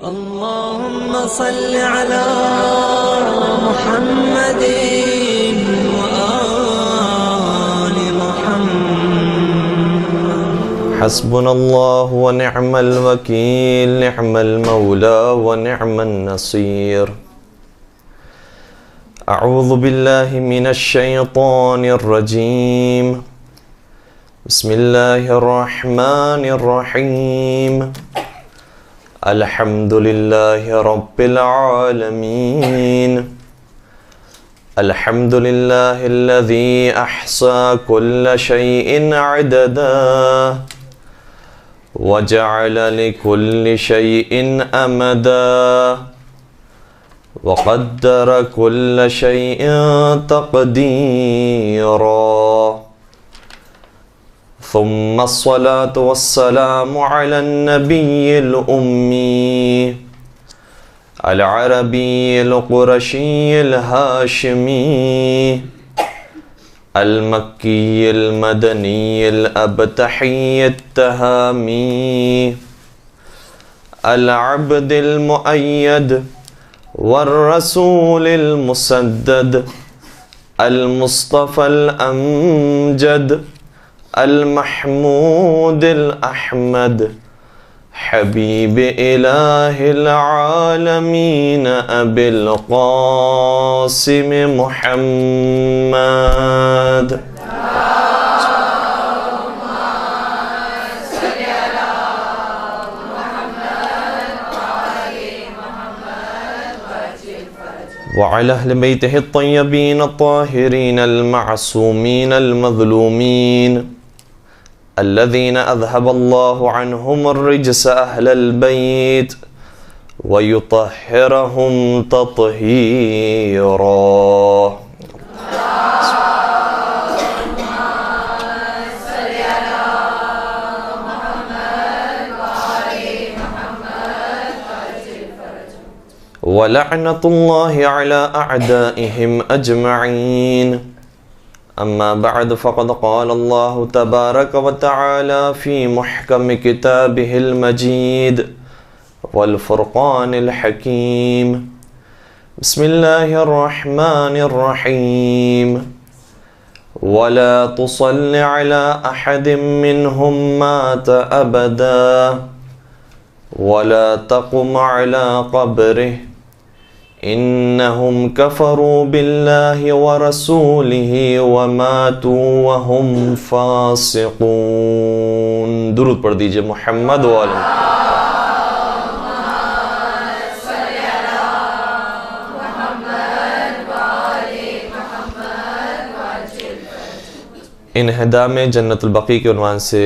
اللهم صل على محمد وآل محمد. حسبنا الله ونعم الوكيل، نعم المولى ونعم النصير. أعوذ بالله من الشيطان الرجيم. بسم الله الرحمن الرحيم. الحمد لله رب العالمين. الحمد لله الذي أحصى كل شيء عددا وجعل لكل شيء أمدا وقدر كل شيء تقديرا. ثم الصلاة والسلام على النبي الأمي العربي القرشي الهاشمي المكي المدني الأبتحي التهامي العبد المؤيد والرسول المسدد المصطفى الأمجد المحمود الأحمد حبيب إله العالمين أبي القاسم محمد. وعلى أهل بيته الطيبين الطاهرين المعصومين المظلومين الذين أذهب الله عنهم الرجس أهل البيت ويطهرهم تطهيرا. ولعنة الله على أعدائهم أجمعين. أما بعد فقد قال الله تبارك وتعالى في محكم كتابه المجيد والفرقان الحكيم. بسم الله الرحمن الرحيم. ولا تصل على أحد منهم مات أبدا ولا تقم على قبره انہم کفروا باللہ ورسولہ وماتوا وهم فاسقون. درود پڑھ دیجئے محمد وآلہ. انہدام جنت البقیع کے عنوان سے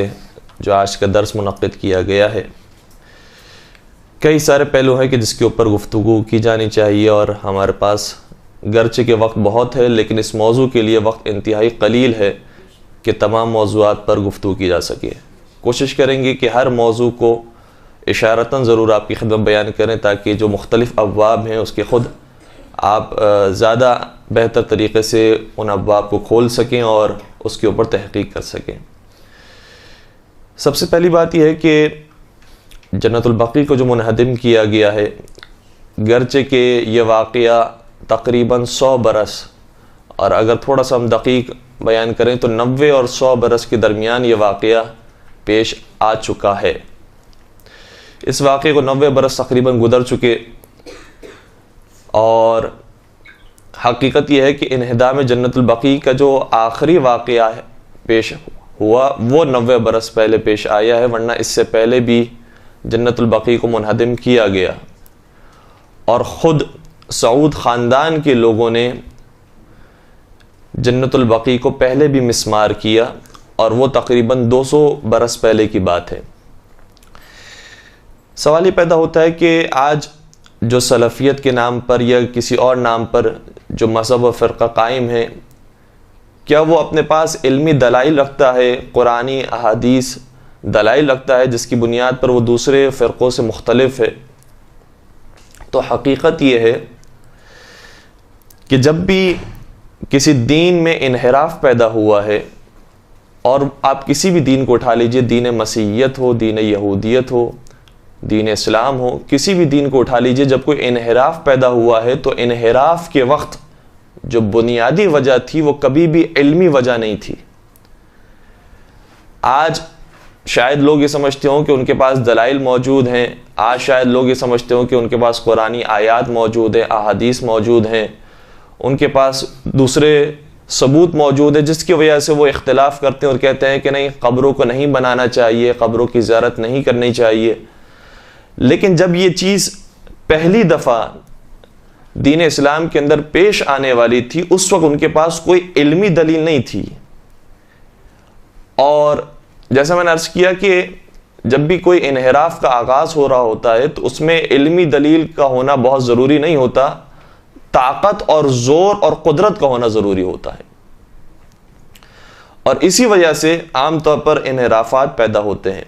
جو آج کا درس منعقد کیا گیا ہے، کئی سارے پہلو ہیں کہ جس کے اوپر گفتگو کی جانی چاہیے، اور ہمارے پاس گرچہ کہ وقت بہت ہے لیکن اس موضوع کے لیے وقت انتہائی قلیل ہے کہ تمام موضوعات پر گفتگو کی جا سکے. کوشش کریں گے کہ ہر موضوع کو اشارتاً ضرور آپ کی خدمت بیان کریں تاکہ جو مختلف ابواب ہیں اس کے خود آپ زیادہ بہتر طریقے سے ان ابواب کو کھول سکیں اور اس کے اوپر تحقیق کر سکیں. سب سے پہلی بات یہ ہے کہ جنت البقیع کو جو منہدم کیا گیا ہے، گرچہ کہ یہ واقعہ تقریباً 100 برس، اور اگر تھوڑا سا ہم دقیق بیان کریں تو 90 اور 100 برس کے درمیان یہ واقعہ پیش آ چکا ہے. اس واقعے کو 90 برس تقریباً گزر چکے، اور حقیقت یہ ہے کہ انہدام جنت البقیع کا جو آخری واقعہ ہے پیش ہوا وہ 90 برس پہلے پیش آیا ہے، ورنہ اس سے پہلے بھی جنت البقیع کو منہدم کیا گیا، اور خود سعود خاندان کے لوگوں نے جنت البقیع کو پہلے بھی مسمار کیا، اور وہ تقریباً 200 برس پہلے کی بات ہے. سوال یہ پیدا ہوتا ہے کہ آج جو سلفیت کے نام پر یا کسی اور نام پر جو مذہب و فرقہ قائم ہے، کیا وہ اپنے پاس علمی دلائل رکھتا ہے، قرآنی احادیث دلائل رکھتا ہے جس کی بنیاد پر وہ دوسرے فرقوں سے مختلف ہے؟ تو حقیقت یہ ہے کہ جب بھی کسی دین میں انحراف پیدا ہوا ہے، اور آپ کسی بھی دین کو اٹھا لیجئے، دین مسیحیت ہو، دین یہودیت ہو، دین اسلام ہو، کسی بھی دین کو اٹھا لیجئے، جب کوئی انحراف پیدا ہوا ہے تو انحراف کے وقت جو بنیادی وجہ تھی وہ کبھی بھی علمی وجہ نہیں تھی۔ آج شاید لوگ یہ سمجھتے ہوں کہ ان کے پاس دلائل موجود ہیں، آج شاید لوگ یہ سمجھتے ہوں کہ ان کے پاس قرآنی آیات موجود ہیں، احادیث موجود ہیں، ان کے پاس دوسرے ثبوت موجود ہے، جس کی وجہ سے وہ اختلاف کرتے ہیں اور کہتے ہیں کہ نہیں، قبروں کو نہیں بنانا چاہیے، قبروں کی زیارت نہیں کرنی چاہیے۔ لیکن جب یہ چیز پہلی دفعہ دین اسلام کے اندر پیش آنے والی تھی، اس وقت ان کے پاس کوئی علمی دلیل نہیں تھی۔ اور جیسا میں نے عرض کیا کہ جب بھی کوئی انحراف کا آغاز ہو رہا ہوتا ہے تو اس میں علمی دلیل کا ہونا بہت ضروری نہیں ہوتا، طاقت اور زور اور قدرت کا ہونا ضروری ہوتا ہے۔ اور اسی وجہ سے عام طور پر انحرافات پیدا ہوتے ہیں۔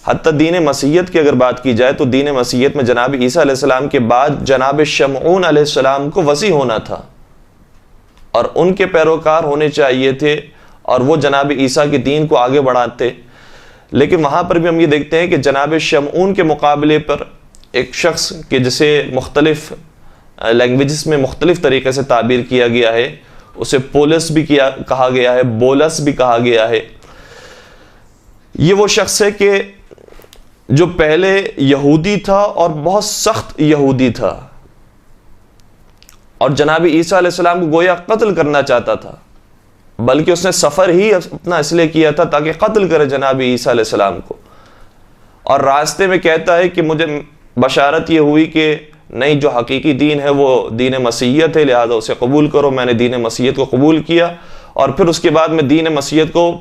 حتیٰ دین مسیحیت کی اگر بات کی جائے تو دین مسیحیت میں جناب عیسیٰ علیہ السلام کے بعد جناب شمعون علیہ السلام کو وسیع ہونا تھا اور ان کے پیروکار ہونے چاہیے تھے اور وہ جناب عیسیٰ کے دین کو آگے بڑھاتے، لیکن وہاں پر بھی ہم یہ دیکھتے ہیں کہ جناب شمعون کے مقابلے پر ایک شخص کہ جسے مختلف لینگویجز میں مختلف طریقے سے تعبیر کیا گیا ہے، اسے پولس بھی کہا گیا ہے، بولس بھی کہا گیا ہے، یہ وہ شخص ہے کہ جو پہلے یہودی تھا اور بہت سخت یہودی تھا اور جناب عیسیٰ علیہ السلام کو گویا قتل کرنا چاہتا تھا، بلکہ اس نے سفر ہی اپنا اس لیے کیا تھا تاکہ قتل کرے جناب عیسیٰ علیہ السلام کو، اور راستے میں کہتا ہے کہ مجھے بشارت یہ ہوئی کہ نہیں، جو حقیقی دین ہے وہ دین مسیحیت ہے، لہذا اسے قبول کرو۔ میں نے دین مسیحیت کو قبول کیا اور پھر اس کے بعد میں دین مسیحیت کو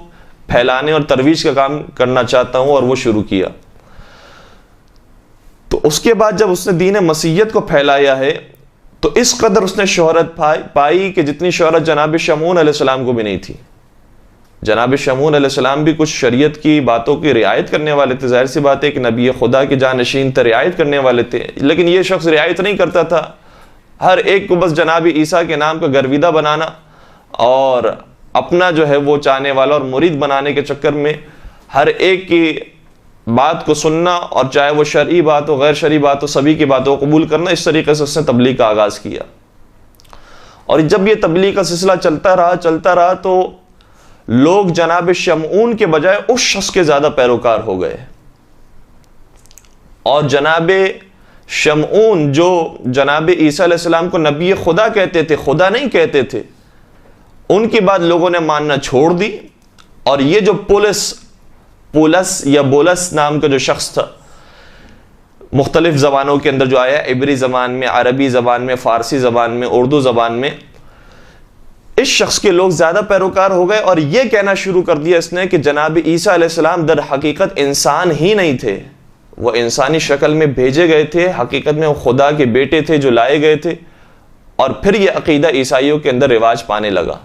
پھیلانے اور ترویج کا کام کرنا چاہتا ہوں، اور وہ شروع کیا۔ تو اس کے بعد جب اس نے دین مسیحیت کو پھیلایا ہے تو اس قدر اس نے شہرت پائی کہ جتنی شہرت جناب شمعون علیہ السلام کو بھی نہیں تھی۔ جناب شمعون علیہ السلام بھی کچھ شریعت کی باتوں کی رعایت کرنے والے تھے، ظاہر سی بات ہے کہ نبی خدا کے جانشین تھے، رعایت کرنے والے تھے، لیکن یہ شخص رعایت نہیں کرتا تھا، ہر ایک کو بس جناب عیسیٰ کے نام کا گرویدہ بنانا اور اپنا جو ہے وہ چاہنے والا اور مرید بنانے کے چکر میں ہر ایک کی بات کو سننا، اور چاہے وہ شرعی بات ہو غیر شرعی بات ہو، سبھی کی باتوں کو قبول کرنا، اس طریقے سے اس نے تبلیغ کا آغاز کیا۔ اور جب یہ تبلیغ کا سلسلہ چلتا رہا تو لوگ جناب شمعون کے بجائے اس شخص کے زیادہ پیروکار ہو گئے، اور جناب شمعون جو جناب عیسیٰ علیہ السلام کو نبی خدا کہتے تھے، خدا نہیں کہتے تھے، ان کی بات لوگوں نے ماننا چھوڑ دی، اور یہ جو پولس یا بولس نام کا جو شخص تھا، مختلف زبانوں کے اندر جو آیا، عبری زبان میں، عربی زبان میں، فارسی زبان میں، اردو زبان میں، اس شخص کے لوگ زیادہ پیروکار ہو گئے، اور یہ کہنا شروع کر دیا اس نے کہ جناب عیسیٰ علیہ السلام در حقیقت انسان ہی نہیں تھے، وہ انسانی شکل میں بھیجے گئے تھے، حقیقت میں وہ خدا کے بیٹے تھے جو لائے گئے تھے۔ اور پھر یہ عقیدہ عیسائیوں کے اندر رواج پانے لگا،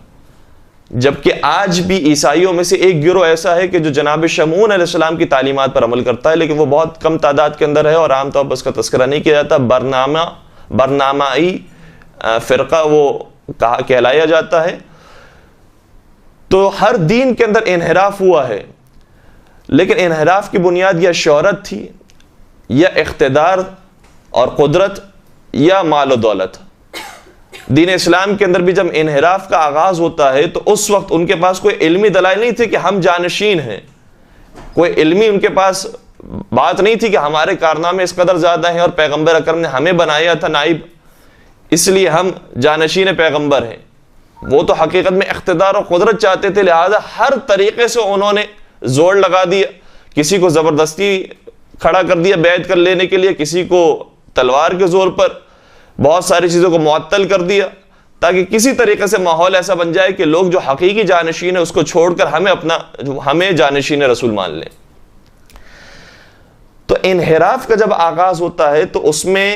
جبکہ آج بھی عیسائیوں میں سے ایک گروہ ایسا ہے کہ جو جناب شمعون علیہ السلام کی تعلیمات پر عمل کرتا ہے، لیکن وہ بہت کم تعداد کے اندر ہے اور عام طور پر اس کا تذکرہ نہیں کیا جاتا، برنامائی فرقہ وہ کہلایا جاتا ہے۔ تو ہر دین کے اندر انحراف ہوا ہے، لیکن انحراف کی بنیاد یا شہرت تھی یا اقتدار اور قدرت یا مال و دولت۔ دین اسلام کے اندر بھی جب انحراف کا آغاز ہوتا ہے تو اس وقت ان کے پاس کوئی علمی دلائل نہیں تھے کہ ہم جانشین ہیں، کوئی علمی ان کے پاس بات نہیں تھی کہ ہمارے کارنامے اس قدر زیادہ ہیں اور پیغمبر اکرم نے ہمیں بنایا تھا نائب، اس لیے ہم جانشین پیغمبر ہیں۔ وہ تو حقیقت میں اقتدار اور قدرت چاہتے تھے، لہذا ہر طریقے سے انہوں نے زور لگا دیا، کسی کو زبردستی کھڑا کر دیا بیعت کر لینے کے لیے، کسی کو تلوار کے زور پر، بہت ساری چیزوں کو معطل کر دیا، تاکہ کسی طریقے سے ماحول ایسا بن جائے کہ لوگ جو حقیقی جانشین ہے اس کو چھوڑ کر ہمیں جانشین رسول مان لیں۔ تو انحراف کا جب آغاز ہوتا ہے تو اس میں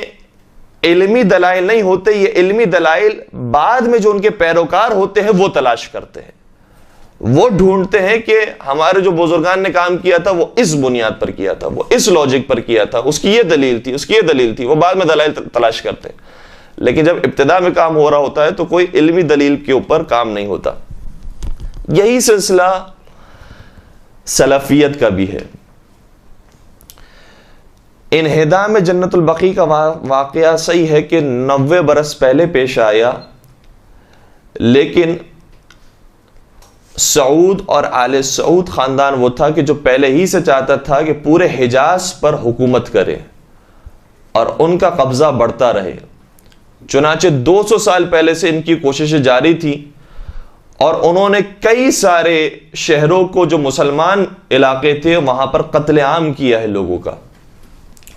علمی دلائل نہیں ہوتے، یہ علمی دلائل بعد میں جو ان کے پیروکار ہوتے ہیں وہ تلاش کرتے ہیں، وہ ڈھونڈتے ہیں کہ ہمارے جو بزرگان نے کام کیا تھا وہ اس بنیاد پر کیا تھا، وہ اس لاجک پر کیا تھا، اس کی یہ دلیل تھی، اس کی یہ دلیل تھی، وہ بعد میں دلائل تلاش کرتے ہیں۔ لیکن جب ابتدا میں کام ہو رہا ہوتا ہے تو کوئی علمی دلیل کے اوپر کام نہیں ہوتا۔ یہی سلسلہ سلفیت کا بھی ہے۔ انہدام جنت البقیع کا واقعہ صحیح ہے کہ 90 برس پہلے پیش آیا، لیکن سعود اور آل سعود خاندان وہ تھا کہ جو پہلے ہی سے چاہتا تھا کہ پورے حجاز پر حکومت کرے اور ان کا قبضہ بڑھتا رہے. چنانچہ 200 سال پہلے سے ان کی کوششیں جاری تھی اور انہوں نے کئی سارے شہروں کو جو مسلمان علاقے تھے وہاں پر قتل عام کیا ہے لوگوں کا.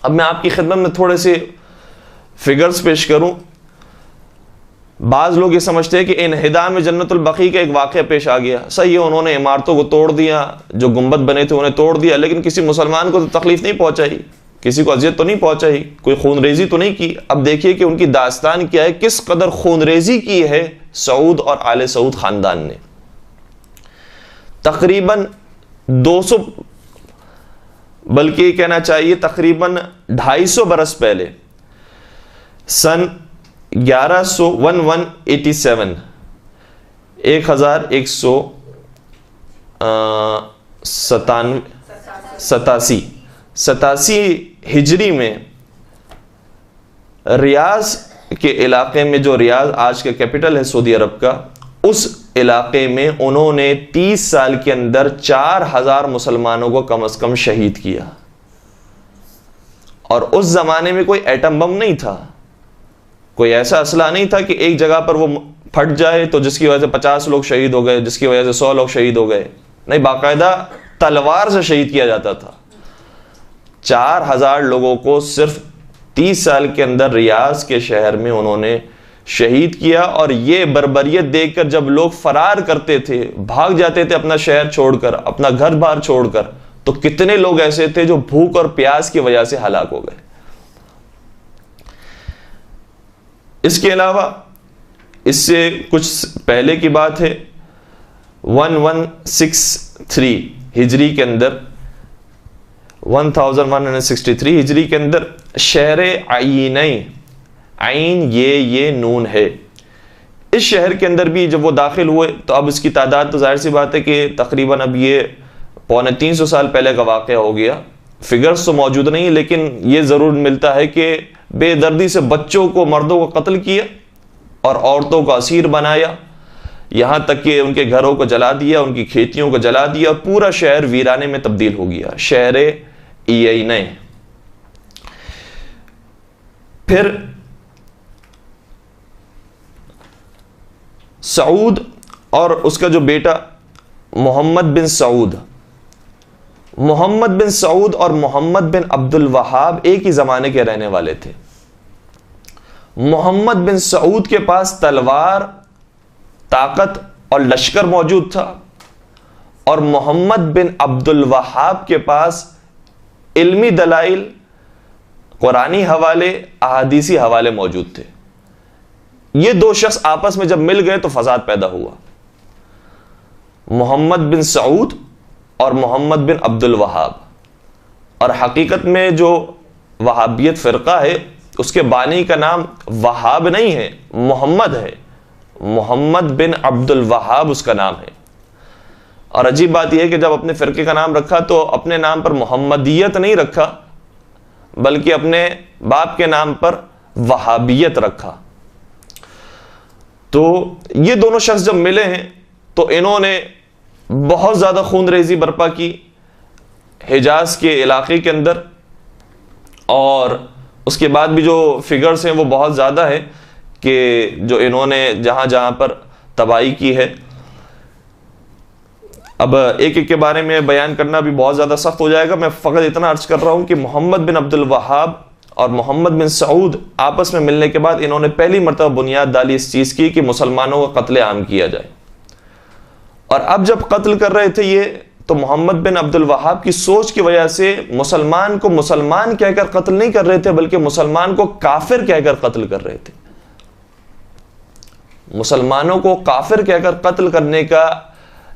اب میں آپ کی خدمت میں تھوڑے سے فگرز پیش کروں. بعض لوگ یہ سمجھتے ہیں کہ انہدام جنت البقیع کا ایک واقعہ پیش آ گیا، صحیح ہے انہوں نے عمارتوں کو توڑ دیا، جو گنبد بنے تھے انہیں توڑ دیا، لیکن کسی مسلمان کو تو تکلیف نہیں پہنچائی، کسی کو اذیت تو نہیں پہنچائی، کوئی خون ریزی تو نہیں کی. اب دیکھیے کہ ان کی داستان کیا ہے، کس قدر خون ریزی کی ہے سعود اور آل سعود خاندان نے. تقریباً 200 بلکہ کہنا چاہیے تقریباً 250 برس پہلے سن 1187 1187 ہجری میں ریاض کے علاقے میں، جو ریاض آج کا کیپٹل ہے سعودی عرب کا، اس علاقے میں انہوں نے 30 سال کے اندر 4000 مسلمانوں کو کم از کم شہید کیا. اور اس زمانے میں کوئی ایٹم بم نہیں تھا، کوئی ایسا اسلحہ نہیں تھا کہ ایک جگہ پر وہ پھٹ جائے تو جس کی وجہ سے 50 لوگ شہید ہو گئے، جس کی وجہ سے 100 لوگ شہید ہو گئے. نہیں، باقاعدہ تلوار سے شہید کیا جاتا تھا. 4000 لوگوں کو صرف 30 سال کے اندر ریاض کے شہر میں انہوں نے شہید کیا. اور یہ بربریت دیکھ کر جب لوگ فرار کرتے تھے، بھاگ جاتے تھے اپنا شہر چھوڑ کر، اپنا گھر بار چھوڑ کر، تو کتنے لوگ ایسے تھے جو بھوک اور پیاس کی وجہ سے ہلاک ہو گئے. اس کے علاوہ اس سے کچھ پہلے کی بات ہے، 1163 ہجری کے اندر 1163 ہجری کے اندر شہر عین یہ نون ہے، اس شہر کے اندر بھی جب وہ داخل ہوئے تو اب اس کی تعداد تو ظاہر سی بات ہے کہ تقریباً اب یہ 350 سال پہلے کا واقعہ ہو گیا. فگرز تو موجود نہیں، لیکن یہ ضرور ملتا ہے کہ بے دردی سے بچوں کو، مردوں کو قتل کیا اور عورتوں کو اسیر بنایا، یہاں تک کہ ان کے گھروں کو جلا دیا، ان کی کھیتیوں کو جلا دیا، اور پورا شہر ویرانے میں تبدیل ہو گیا، شہر عین. پھر سعود اور اس کا جو بیٹا محمد بن سعود اور محمد بن عبد الوہاب ایک ہی زمانے کے رہنے والے تھے. محمد بن سعود کے پاس تلوار، طاقت اور لشکر موجود تھا، اور محمد بن عبد الوہاب کے پاس علمی دلائل، قرآنی حوالے، احادیثی حوالے موجود تھے. یہ دو شخص آپس میں جب مل گئے تو فساد پیدا ہوا. محمد بن سعود اور محمد بن عبد الوہاب. اور حقیقت میں جو وہابیت فرقہ ہے اس کے بانی کا نام وہاب نہیں ہے، محمد ہے. محمد بن عبد الوہاب اس کا نام ہے. اور عجیب بات یہ ہے کہ جب اپنے فرقے کا نام رکھا تو اپنے نام پر محمدیت نہیں رکھا، بلکہ اپنے باپ کے نام پر وہابیت رکھا. تو یہ دونوں شخص جب ملے ہیں تو انہوں نے بہت زیادہ خون ریزی برپا کی حجاز کے علاقے کے اندر. اور اس کے بعد بھی جو فگرز ہیں وہ بہت زیادہ ہے کہ جو انہوں نے جہاں جہاں پر تباہی کی ہے. اب ایک ایک کے بارے میں بیان کرنا بھی بہت زیادہ سخت ہو جائے گا. میں فقط اتنا عرض کر رہا ہوں کہ محمد بن عبد الوہاب اور محمد بن سعود آپس میں ملنے کے بعد انہوں نے پہلی مرتبہ بنیاد ڈالی اس چیز کی کہ مسلمانوں کا قتل عام کیا جائے. اور اب جب قتل کر رہے تھے یہ، تو محمد بن عبد الوہاب کی سوچ کی وجہ سے مسلمان کو مسلمان کہہ کر قتل نہیں کر رہے تھے، بلکہ مسلمان کو کافر کہہ کر قتل کر رہے تھے. مسلمانوں کو کافر کہہ کر قتل کرنے کا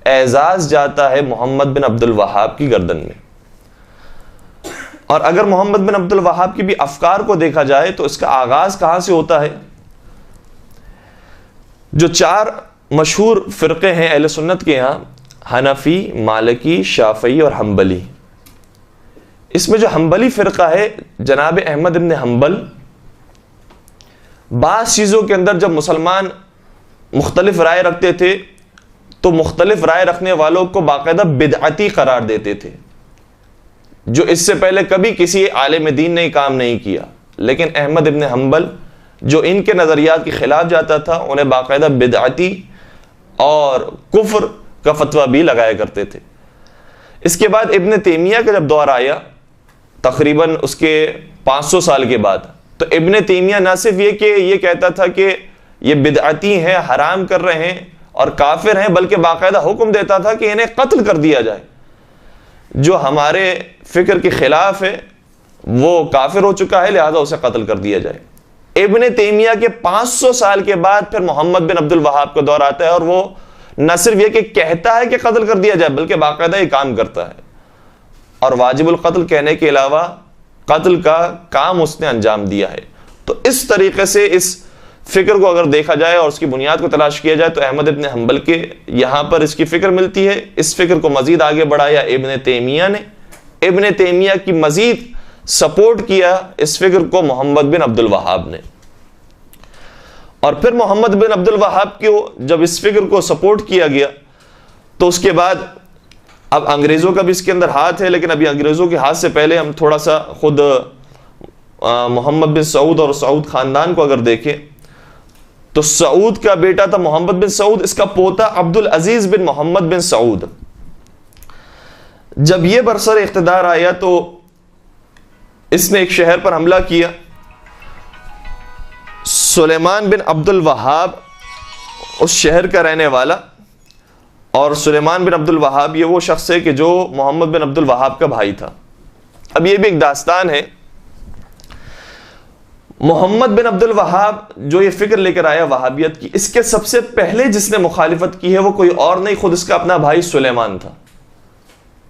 اعزاز جاتا ہے محمد بن عبد الوہاب کی گردن میں. اور اگر محمد بن عبد الوہاب کی بھی افکار کو دیکھا جائے تو اس کا آغاز کہاں سے ہوتا ہے؟ جو 4 مشہور فرقے ہیں اہل سنت کے یہاں، حنفی، مالکی، شافعی اور حنبلی، اس میں جو حنبلی فرقہ ہے جناب احمد ابن حنبل، بعض چیزوں کے اندر جب مسلمان مختلف رائے رکھتے تھے تو مختلف رائے رکھنے والوں کو باقاعدہ بدعتی قرار دیتے تھے، جو اس سے پہلے کبھی کسی عالم دین نے کام نہیں کیا. لیکن احمد ابن حنبل جو ان کے نظریات کے خلاف جاتا تھا انہیں باقاعدہ بدعتی اور کفر کا فتویٰ بھی لگایا کرتے تھے. اس کے بعد ابن تیمیہ کا جب دور آیا تقریباً اس کے 500 سال کے بعد، تو ابن تیمیہ نہ صرف یہ کہتا تھا کہ یہ بدعتی ہیں، حرام کر رہے ہیں اور کافر ہیں، بلکہ باقاعدہ حکم دیتا تھا کہ انہیں قتل کر دیا جائے. جو ہمارے فکر کے خلاف ہے وہ کافر ہو چکا ہے، لہذا اسے قتل کر دیا جائے. ابن تیمیہ کے 500 سال کے بعد پھر محمد بن عبد الوہاب کا دور آتا ہے، اور وہ نہ صرف یہ کہ کہتا ہے کہ قتل کر دیا جائے بلکہ باقاعدہ یہ کام کرتا ہے، اور واجب القتل کہنے کے علاوہ قتل کا کام اس نے انجام دیا ہے. تو اس طریقے سے اس فکر کو اگر دیکھا جائے اور اس کی بنیاد کو تلاش کیا جائے تو احمد ابن حنبل کے یہاں پر اس کی فکر ملتی ہے. اس فکر کو مزید آگے بڑھایا ابن تیمیہ نے. ابن تیمیہ کی مزید سپورٹ کیا اس فکر کو محمد بن عبد الوہاب نے. اور پھر محمد بن عبد الوہاب کو جب اس فکر کو سپورٹ کیا گیا تو اس کے بعد اب انگریزوں کا بھی اس کے اندر ہاتھ ہے، لیکن ابھی انگریزوں کے ہاتھ سے پہلے ہم تھوڑا سا خود محمد بن سعود اور سعود خاندان کو اگر دیکھیں تو سعود کا بیٹا تھا محمد بن سعود، اس کا پوتا عبد العزیز بن محمد بن سعود. جب یہ برسر اقتدار آیا تو اس نے ایک شہر پر حملہ کیا. سلیمان بن عبد الوہاب اس شہر کا رہنے والا، اور سلیمان بن عبد الوہاب یہ وہ شخص ہے کہ جو محمد بن عبد الوہاب کا بھائی تھا. اب یہ بھی ایک داستان ہے. محمد بن عبد الوہاب جو یہ فکر لے کر آیا وہابیت کی، اس کے سب سے پہلے جس نے مخالفت کی ہے وہ کوئی اور نہیں، خود اس کا اپنا بھائی سلیمان تھا.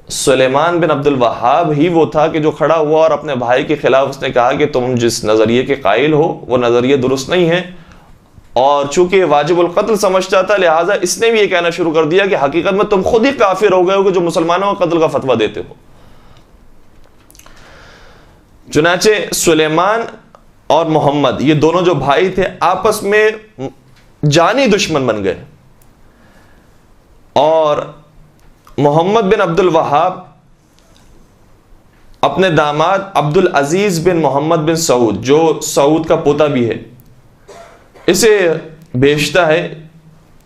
سلیمان بن عبد الوہاب ہی وہ تھا کہ جو کھڑا ہوا اور اپنے بھائی کے خلاف اس نے کہا کہ تم جس نظریے کے قائل ہو وہ نظریہ درست نہیں ہے، اور چونکہ واجب القتل سمجھتا تھا لہٰذا اس نے بھی یہ کہنا شروع کر دیا کہ حقیقت میں تم خود ہی کافر ہو گئے ہو کہ جو مسلمانوں کو قتل کا فتویٰ دیتے ہو. چنانچہ سلیمان اور محمد یہ دونوں جو بھائی تھے آپس میں جانی دشمن بن گئے، اور محمد بن عبد الوہاب اپنے داماد عبد العزیز بن محمد بن سعود جو سعود کا پوتا بھی ہے اسے بھیجتا ہے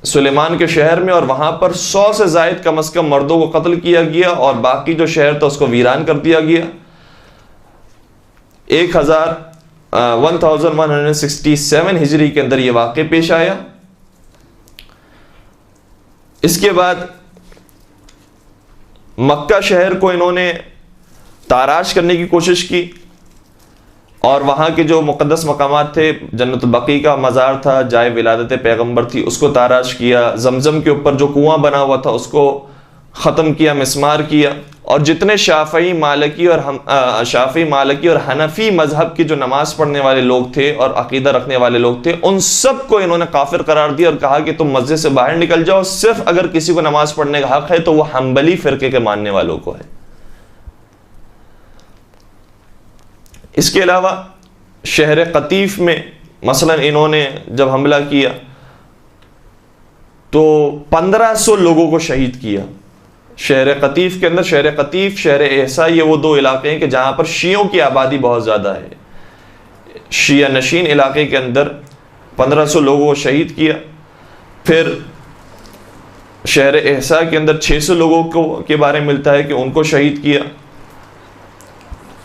سلیمان کے شہر میں، اور وہاں پر 100 سے زائد کم از کم مردوں کو قتل کیا گیا اور باقی جو شہر تھا اس کو ویران کر دیا گیا. 1167 ہجری کے اندر یہ واقع پیش آیا. اس کے بعد مکہ شہر کو انہوں نے تاراش کرنے کی کوشش کی، اور وہاں کے جو مقدس مقامات تھے، جنت البقیع کا مزار تھا، جائے ولادت پیغمبر تھی، اس کو تاراش کیا. زمزم کے اوپر جو کنواں بنا ہوا تھا اس کو ختم کیا، مسمار کیا. اور جتنے شافعی مالکی اور حنفی مذہب کی جو نماز پڑھنے والے لوگ تھے اور عقیدہ رکھنے والے لوگ تھے ان سب کو انہوں نے کافر قرار دیا اور کہا کہ تم مسجد سے باہر نکل جاؤ، صرف اگر کسی کو نماز پڑھنے کا حق ہے تو وہ حنبلی فرقے کے ماننے والوں کو ہے. اس کے علاوہ شہر قطیف میں مثلا انہوں نے جب حملہ کیا تو 1500 لوگوں کو شہید کیا. شہر قطیف کے اندر، شہر قطیف، شہر احسا، یہ وہ دو علاقے ہیں کہ جہاں پر شیعوں کی آبادی بہت زیادہ ہے. شیعہ نشین علاقے کے اندر 1500 لوگوں کو شہید کیا. پھر شہر احسا کے اندر 600 لوگوں کو کے بارے میں ملتا ہے کہ ان کو شہید کیا.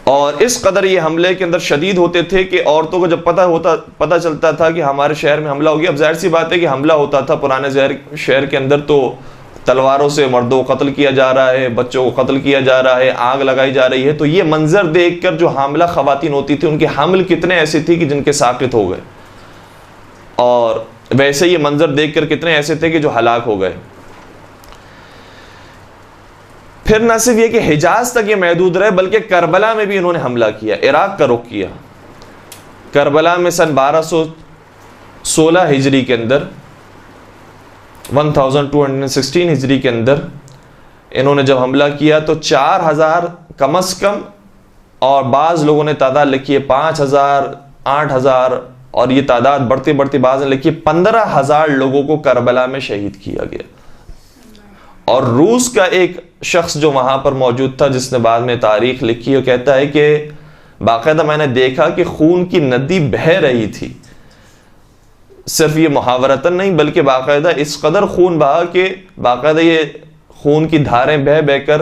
اور اس قدر یہ حملے کے اندر شدید ہوتے تھے کہ عورتوں کو جب پتہ چلتا تھا کہ ہمارے شہر میں حملہ ہو گیا، اب ظاہر سی بات ہے کہ حملہ ہوتا تھا پرانے شہر کے اندر تو تلواروں سے مردوں کو قتل کیا جا رہا ہے، بچوں کو قتل کیا جا رہا ہے، آگ لگائی جا رہی ہے. تو یہ منظر دیکھ کر جو حاملہ خواتین ہوتی تھی ان کے حمل کتنے ایسے تھی کہ جن کے ساقط ہو گئے، اور ویسے یہ منظر دیکھ کر کتنے ایسے تھے کہ جو ہلاک ہو گئے. پھر نہ صرف یہ کہ حجاز تک یہ محدود رہے بلکہ کربلا میں بھی انہوں نے حملہ کیا، عراق کا رخ کیا. کربلا میں سن 1216 ہجری کے اندر 1216 ہجری کے اندر انہوں نے جب حملہ کیا تو 4000 کم از کم اور بعض لوگوں نے تعداد لکھی ہے 5,000 8,000 اور یہ تعداد بڑھتے بڑھتے بعض نے لکھی 15,000 لوگوں کو کربلا میں شہید کیا گیا. اور روس کا ایک شخص جو وہاں پر موجود تھا جس نے بعد میں تاریخ لکھی، وہ کہتا ہے کہ باقاعدہ میں نے دیکھا کہ خون کی ندی بہہ رہی تھی، صرف یہ محاورتاً نہیں بلکہ باقاعدہ اس قدر خون بہا کہ باقاعدہ یہ خون کی دھاریں بہہ بہہ کر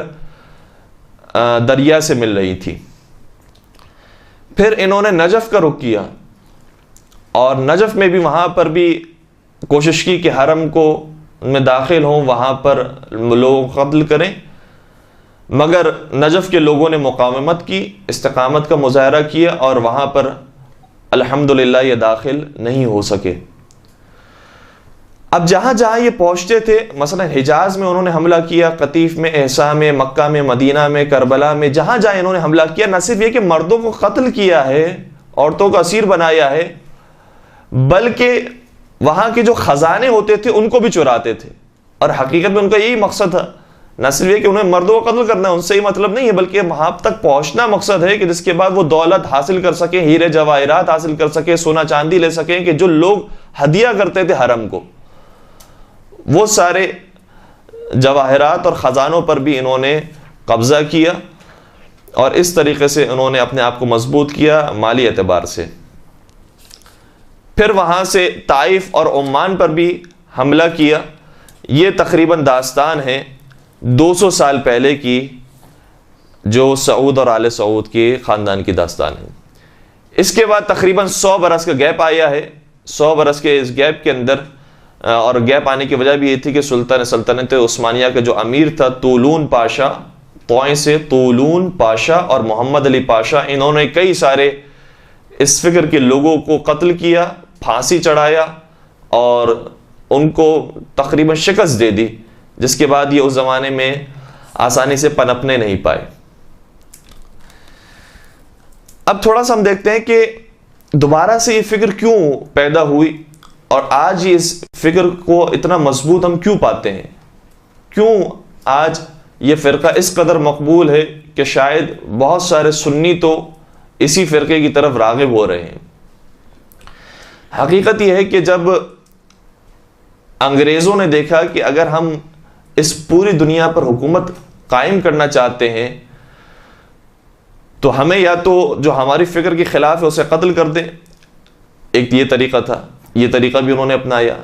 دریا سے مل رہی تھی. پھر انہوں نے نجف کا رخ کیا اور نجف میں بھی وہاں پر بھی کوشش کی کہ حرم کو میں داخل ہوں، وہاں پر لوگ قتل کریں، مگر نجف کے لوگوں نے مقاومت کی، استقامت کا مظاہرہ کیا اور وہاں پر الحمدللہ یہ داخل نہیں ہو سکے. اب جہاں جہاں یہ پہنچتے تھے، مثلا حجاز میں انہوں نے حملہ کیا، قطیف میں، احساء میں، مکہ میں، مدینہ میں، کربلا میں، جہاں جہاں انہوں نے حملہ کیا، نہ صرف یہ کہ مردوں کو قتل کیا ہے، عورتوں کو اسیر بنایا ہے، بلکہ وہاں کے جو خزانے ہوتے تھے ان کو بھی چراتے تھے. اور حقیقت میں ان کا یہی مقصد تھا، نہ صرف یہ کہ انہیں مردوں کو قتل کرنا ہے، ان سے ہی مطلب نہیں ہے، بلکہ وہاں تک پہنچنا مقصد ہے کہ جس کے بعد وہ دولت حاصل کر سکیں، ہیرے جواہرات حاصل کر سکیں، سونا چاندی لے سکیں، کہ جو لوگ ہدیہ کرتے تھے حرم کو، وہ سارے جواہرات اور خزانوں پر بھی انہوں نے قبضہ کیا اور اس طریقے سے انہوں نے اپنے آپ کو مضبوط کیا مالی اعتبار سے. پھر وہاں سے طائف اور عمان پر بھی حملہ کیا. یہ تقریباً داستان ہے 200 سال پہلے کی، جو سعود اور آل سعود کے خاندان کی داستان ہے. اس کے بعد تقریباً 100 برس کا گیپ آیا ہے. 100 برس کے اس گیپ کے اندر، اور گیپ آنے کی وجہ بھی یہ تھی کہ سلطنت عثمانیہ کا جو امیر تھا طولون پاشا، طوئیں سے طولون پاشا اور محمد علی پاشا، انہوں نے کئی سارے اس فکر کے لوگوں کو قتل کیا، پھانسی چڑھایا اور ان کو تقریباً شکست دے دی، جس کے بعد یہ اس زمانے میں آسانی سے پنپنے نہیں پائے. اب تھوڑا سا ہم دیکھتے ہیں کہ دوبارہ سے یہ فکر کیوں پیدا ہوئی اور آج اس فکر کو اتنا مضبوط ہم کیوں پاتے ہیں، کیوں آج یہ فرقہ اس قدر مقبول ہے کہ شاید بہت سارے سنی تو اسی فرقے کی طرف راغب ہو رہے ہیں. حقیقت یہ ہے کہ جب انگریزوں نے دیکھا کہ اگر ہم اس پوری دنیا پر حکومت قائم کرنا چاہتے ہیں تو ہمیں یا تو جو ہماری فکر کے خلاف ہے اسے قتل کر دیں، ایک یہ طریقہ تھا، یہ طریقہ بھی انہوں نے اپنایا.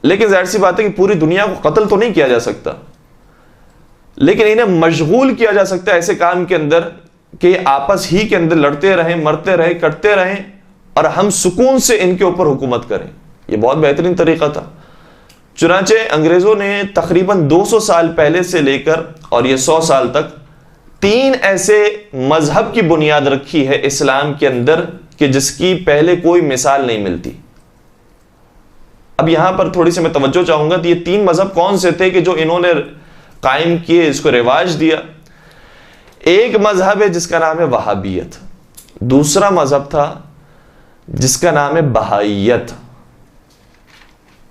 لیکن ظاہر سی بات ہے کہ پوری دنیا کو قتل تو نہیں کیا جا سکتا، لیکن انہیں مشغول کیا جا سکتا ہے ایسے کام کے اندر کہ یہ آپس ہی کے اندر لڑتے رہیں، مرتے رہیں، کٹتے رہیں اور ہم سکون سے ان کے اوپر حکومت کریں. یہ بہت بہترین طریقہ تھا. چنانچہ انگریزوں نے تقریباً 200 سال پہلے سے لے کر اور یہ 100 سال تک 3 ایسے مذہب کی بنیاد رکھی ہے اسلام کے اندر کہ جس کی پہلے کوئی مثال نہیں ملتی. اب یہاں پر تھوڑی سی میں توجہ چاہوں گا. تو یہ 3 مذہب کون سے تھے کہ جو انہوں نے قائم کیے، اس کو رواج دیا؟ ایک مذہب ہے جس کا نام ہے وہابیت، دوسرا مذہب تھا جس کا نام ہے بہائیت،